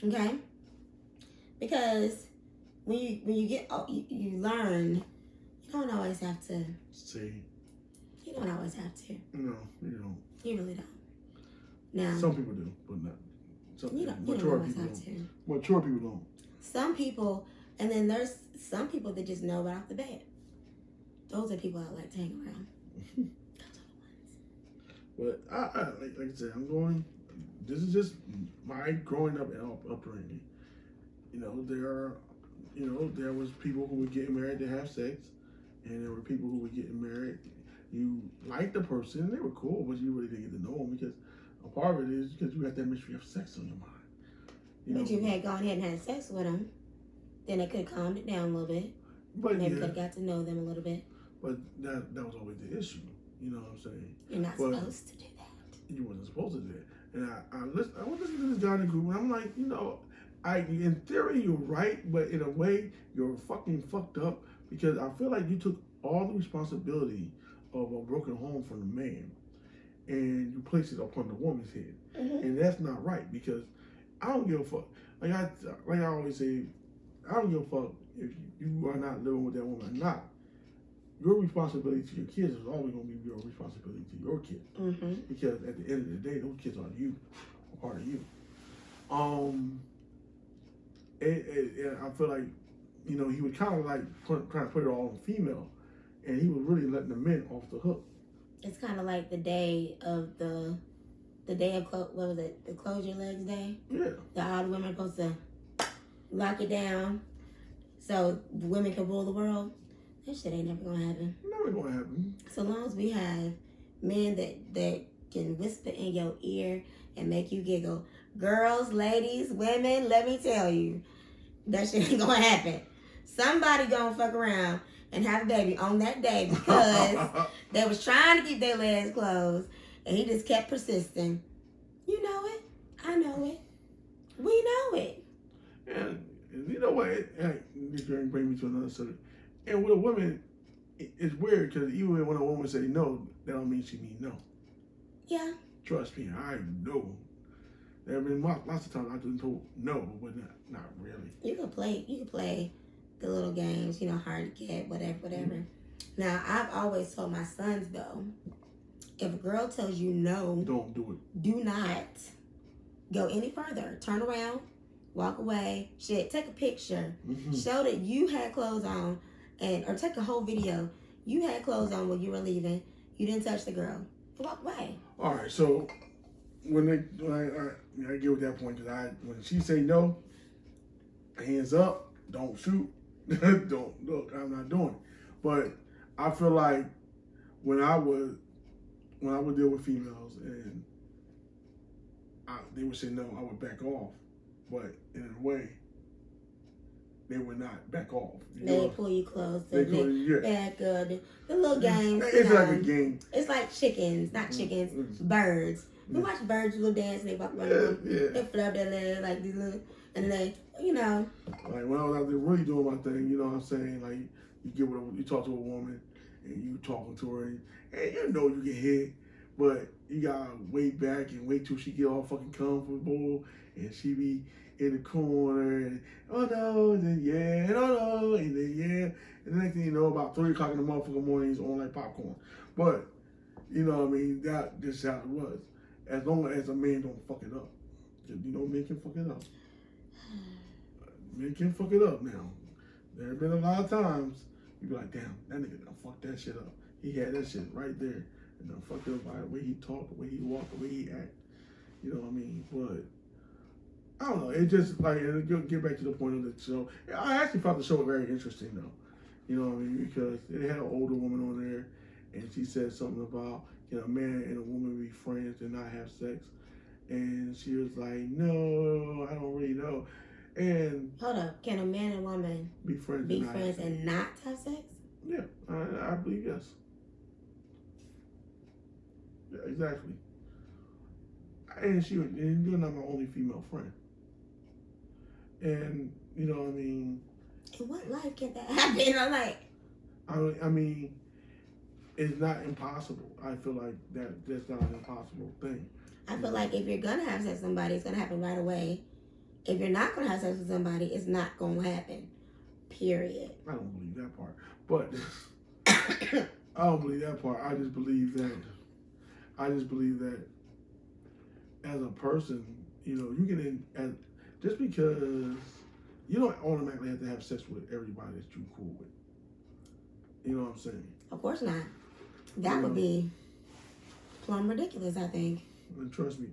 Okay? Because when you get, you learn, you don't always have to. See. You don't always have to. No, you don't. You really don't. Now, Some people do, but not. you don't Mature always people have don't. to. Mature people don't. Some people, and then there's some people that just know right off the bat. Those are people I like to hang around. But I like I said, this is just my growing up and upbringing. There was people who were getting married to have sex, and there were people who were getting married. You liked the person, they were cool, but you really didn't get to know them because a part of it is because you had that mystery of sex on your mind. But you had gone ahead and had sex with them, then it could have calmed it down a little bit. But Maybe could have got to know them a little bit. But that was always the issue. You know what I'm saying? You're not But supposed to do that. you wasn't supposed to do it. And I was listening to this guy in the group, and I'm like, in theory you're right, but in a way you're fucking fucked up because I feel like you took all the responsibility of a broken home from the man, and you placed it upon the woman's head, and that's not right because I don't give a fuck. Like I always say, I don't give a fuck if you are not living with that woman or not. Your responsibility to your kids is always going to be your responsibility to your kids. Because at the end of the day, those kids are you, a part of you. I feel like, he would kind of like trying to put it all on female, and he was really letting the men off the hook. It's kind of like the day of what was it? The close your legs day. Yeah. All the women are supposed to lock it down so the women can rule the world. That shit ain't never gonna happen. Never gonna happen. So long as we have men that can whisper in your ear and make you giggle. Girls, ladies, women, let me tell you, that shit ain't gonna happen. Somebody gonna fuck around and have a baby on that day because they was trying to keep their legs closed and he just kept persisting. You know it. I know it. We know it. And you know what? This brings me to another subject. And with a woman, it's weird because even when a woman say no, that don't mean she mean no. Yeah. Trust me, I know. There have been lots of times I've been told no, but not really. You can play the little games, hard to get, whatever. Now, I've always told my sons though, if a girl tells you no, don't do it. Do not go any further. Turn around, walk away. Shit, take a picture. Show that you had clothes on, or take a whole video. You had clothes on when you were leaving. You didn't touch the girl. Walk away. All right, so when I get with that point because when she say no, hands up, don't shoot, don't look. I'm not doing it. But I feel like when I would deal with females and they would say no, I would back off. But in a way, they would not back off. They pull you closer. Back the little games. It's like a game. It's like chickens, not chickens, birds. We watch birds do little dance and they walk around. They flap their legs like these little, and then they, Like when I was out there really doing my thing, you know what I'm saying? Like you talk to a woman and you talking to her and you get hit, but you gotta wait back and wait till she get all fucking comfortable and she be in the corner and oh no, and then yeah, and oh no, and then yeah. And the next thing you know, about 3 o'clock in the motherfucking morning, he's on like popcorn. But, you know what I mean? That just how it was. As long as a man don't fuck it up. You know, men can fuck it up. Men can fuck it up now. There have been a lot of times you be like, damn, that nigga done fucked that shit up. He had that shit right there. And done fucked up by the way he talked, the way he walked, the way he act. You know what I mean? But I don't know. It just like, it'll get back to the point of the show. I actually found the show very interesting though. You know what I mean? Because it had an older woman on there, and she said something about, you know, a man and a woman be friends and not have sex. And she was like, no, I don't really know. And hold up, can a man and woman be friends, and not have sex? Yeah, I believe yes. Yeah, exactly. And you're not my only female friend. And you know what I mean? In what life can that happen? I'm like, I mean, it's not impossible. I feel like that's not an impossible thing. I feel like if you're gonna have sex with somebody, it's gonna happen right away. If you're not gonna have sex with somebody, it's not gonna happen. Period. I don't believe that part. But I don't believe that part. I just believe that as a person, you know, you can just because you don't automatically have to have sex with everybody that you're cool with. You know what I'm saying? Of course not. That would be plumb ridiculous, I think. And trust me,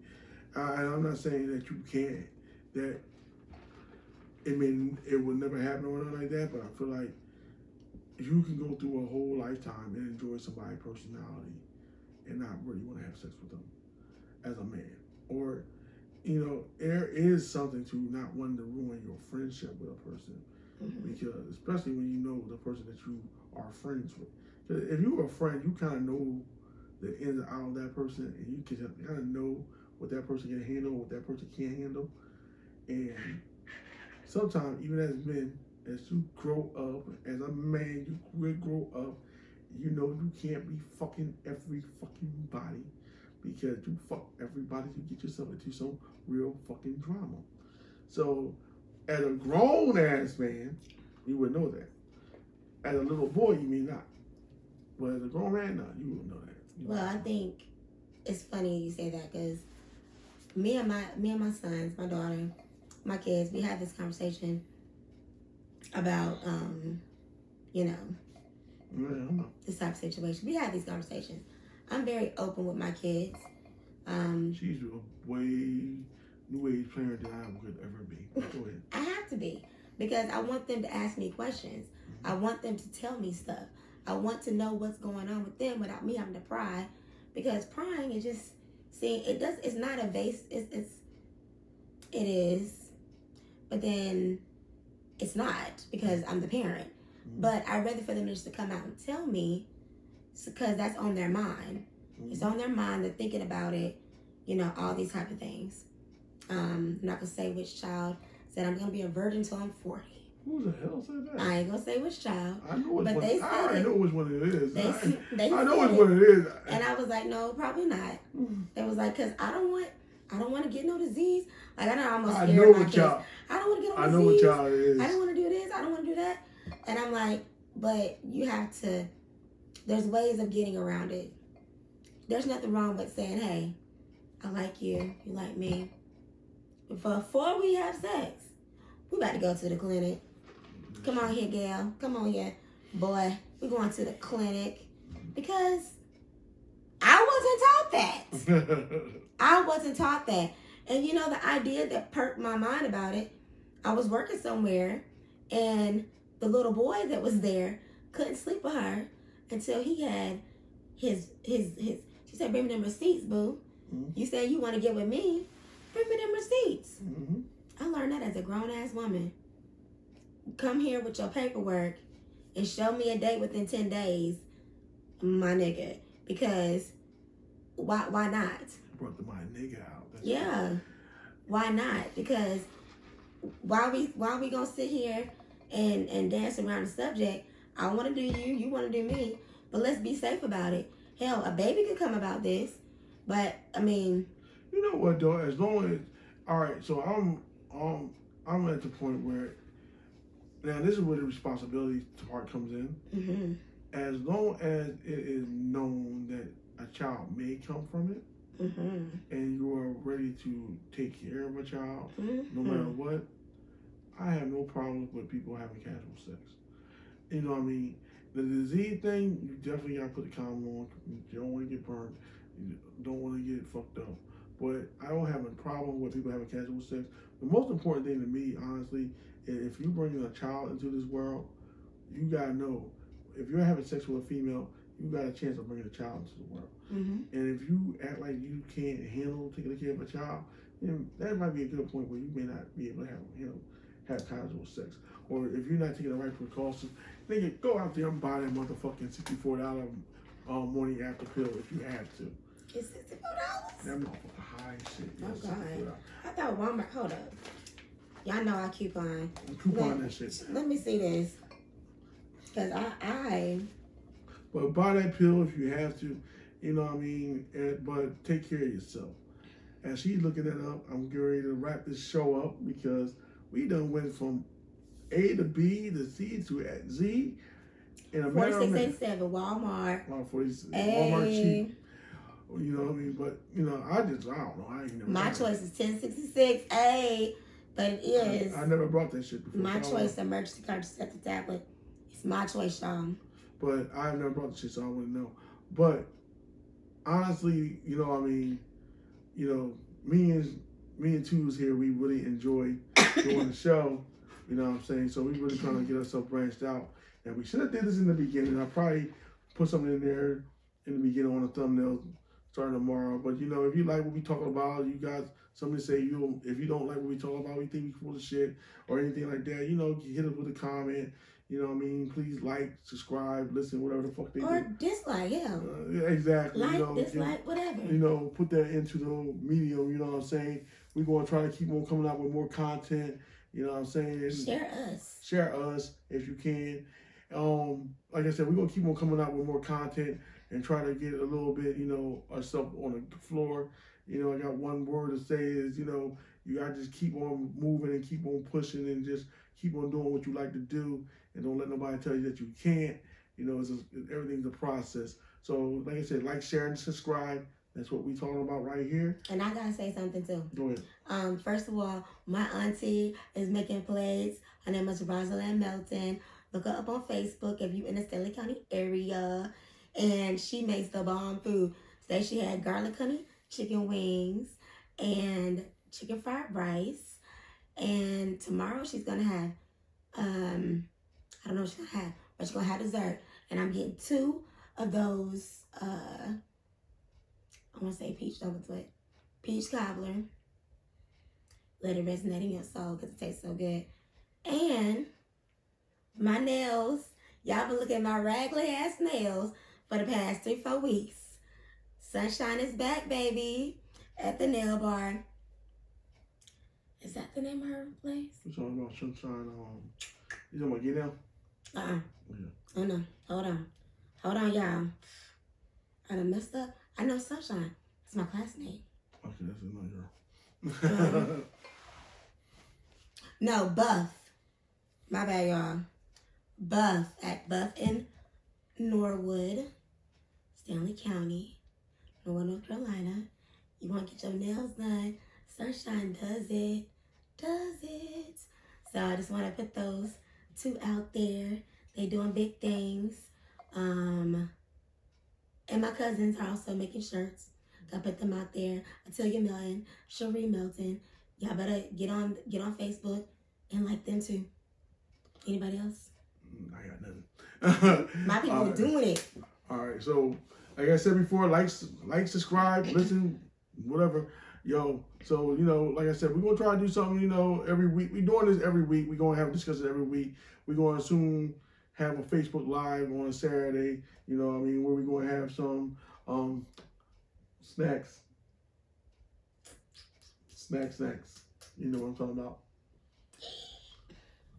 I'm not saying that you can't. That it would never happen or nothing like that. But I feel like you can go through a whole lifetime and enjoy somebody's personality and not really want to have sex with them as a man. Or, you know, there is something to not wanting to ruin your friendship with a person. Mm-hmm. Because especially when you know the person that you are friends with. Because if you're a friend, you kind of know the ins and outs of that person, and you can kind of know what that person can handle, what that person can't handle. And sometimes, even as men, as you grow up, as a man, you will grow up, you know you can't be fucking every fucking body, because you fuck everybody to get yourself into some real fucking drama. So, as a grown-ass man, you would know that. As a little boy, you may not. But as a grown man, no, you would know that. Well, I think it's funny you say that, because me and my sons, my daughter, my kids, we had this conversation about, you know, this type of situation. We had these conversations. I'm very open with my kids. She's a way new age player than I could ever be. Go ahead. I have to be, because I want them to ask me questions. I want them to tell me stuff. I want to know what's going on with them without me having to pry, because prying is just seeing it's not a vase. It is, but then it's not, because I'm the parent. Mm-hmm. But I'd rather for them just to come out and tell me, because that's on their mind. Mm-hmm. It's on their mind. They're thinking about it. You know, all these type of things. I'm not gonna say which child said I'm gonna be a virgin till I'm 40. Who the hell said that? I ain't gonna say which child. I know which one. I know which one it is. I know which one it is. And I was like, no, probably not. They was like, cause I don't want to get no disease. Like I know I'm almost scared of my kids. I don't want to get no disease. I know what child it is. I don't want to do this. I don't want to do that. And I'm like, but you have to. There's ways of getting around it. There's nothing wrong with saying, hey, I like you. You like me. Before we have sex, we about to go to the clinic. Come on here, gal. Come on here, boy. We're going to the clinic, because I wasn't taught that. I wasn't taught that. And you know, the idea that perked my mind about it, I was working somewhere, and the little boy that was there couldn't sleep with her until he had his she said, bring me them receipts, boo. Mm-hmm. You said you want to get with me, bring me them receipts. Mm-hmm. I learned that as a grown-ass woman. Come here with your paperwork and show me a date within 10 days, my nigga. Because why not? Brought the my nigga out. Yeah. Why not? Because why we gonna sit here and dance around the subject? I want to do you, you want to do me, but let's be safe about it. Hell, a baby could come about this, but I mean, you know what though? As long as, all right, so I'm at the point where now this is where the responsibility part comes in. Mm-hmm. As long as it is known that a child may come from it, and you are ready to take care of a child, no Mm-hmm. matter what, I have no problem with people having casual sex. You know what I mean? The disease thing, you definitely gotta put the condom on. You don't want to get burned. You don't want to get fucked up. But I don't have a problem with people having casual sex. The most important thing to me, honestly, is if you bring a child into this world, you gotta know if you're having sex with a female, you got a chance of bringing a child into the world. And if you act like you can't handle taking care of a child, then that might be a good point where you may not be able to have casual sex. Or if you're not taking the right precautions, nigga, go out there and buy that motherfucking $64 morning after pill if you have to. It's $64? That motherfucker high as shit. Oh, Yeah, God. I thought Walmart, hold up. Y'all know I coupon. Coupon that shit. Let me see this. Because But buy that pill if you have to, you know what I mean? But take care of yourself. As she's looking that up, I'm getting ready to wrap this show up because we done went from A to B to C to Z in a matter of minutes. $46.87 Walmart. Walmart cheap. You know what I mean? But, you know, I don't know. I ain't never My done it. choice is $10.66. But it is I never brought that shit before. my so I don't choice know. emergency contraceptive tablet. It's my choice, y'all. But I've never brought the shit, so I wouldn't know. But honestly, you know, what I mean, you know, me and Twos here, we really enjoy doing the show. You know what I'm saying? So we really trying to get ourselves branched out. And we should have did this in the beginning. I probably put something in there in the beginning on the thumbnail starting tomorrow. But you know, if you like what we talking about, you guys, somebody say if you don't like what we talking about, we think we full of shit or anything like that, you know, hit us with a comment. You know what I mean? Please like, subscribe, listen, whatever the fuck they Or do. dislike, yeah. Exactly. Like, you know, dislike, whatever. you know, put that into the medium, you know what I'm saying? We're going to try to keep on coming out with more content, you know what I'm saying? And Share us. Share us if you can. Like I said, we're going to keep on coming out with more content and try to get a little bit, you know, ourselves on the floor. You know, I got one word to say is, you know, you got to just keep on moving and keep on pushing and just keep on doing what you like to do. And don't let nobody tell you that you can't. You know, everything's a process. So, like I said, like, share, and subscribe. That's what we talking about right here. And I gotta say something too. Go ahead. First of all, my auntie is making plates. Her name is Rosalind Melton. Look her up on Facebook if you're in the Stanley County area. And she makes the bomb food. Today she had garlic honey, chicken wings, and chicken fried rice. And tomorrow she's gonna have I don't know what she's gonna have, but she's gonna have dessert. And I'm getting 2 of those, I wanna say peach cobbler. Let it resonate in your soul because it tastes so good. And my nails, y'all been looking at my raggedy ass nails for the past 3-4 weeks. Sunshine is back, baby, at the nail bar. Is that the name of her place? We're talking about Sunshine. You talking about Get Down? Yeah. Oh no. Hold on, y'all. I done messed up. I know Sunshine. It's my classmate. Okay, that's another girl. No, Buff. My bad, y'all. Buff at Buff in Norwood, Stanley County, North Carolina. You want to get your nails done? Sunshine does it. So I just want to put those 2 out there. They doing big things. And my cousins are also making shirts. I put them out there. Atilia Melton, Cherie Melton. Y'all better get on Facebook and like them too. Anybody else? I got nothing. My people All right. doing it. All right, so like I said before, like, subscribe, listen, whatever. Yo, so, you know, like I said, we're going to try to do something, you know, every week. We're doing this every week. We're going to have discussions every week. We're going to soon have a Facebook Live on a Saturday, you know what I mean, where we're going to have some snacks. Snacks. You know what I'm talking about.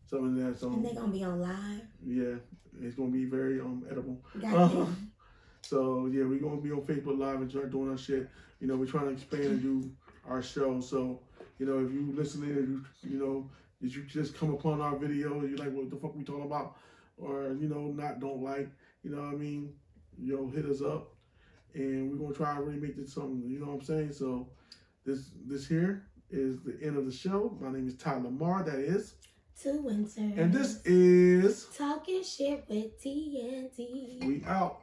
Something that's And they're going to be on live. yeah, it's going to be very edible. Goddamn. So yeah, we're gonna be on Facebook Live and start doing our shit. You know, we're trying to expand and do our show. So, you know, if you listening and you know, if you just come upon our video, you like what the fuck we talking about, or you know, don't like, you know what I mean, hit us up. and we're gonna try to really make this something. You know what I'm saying? So this here is the end of the show. My name is Ty Lamar. That is Two Winters. And this is Talking Shit with TNT. We Out.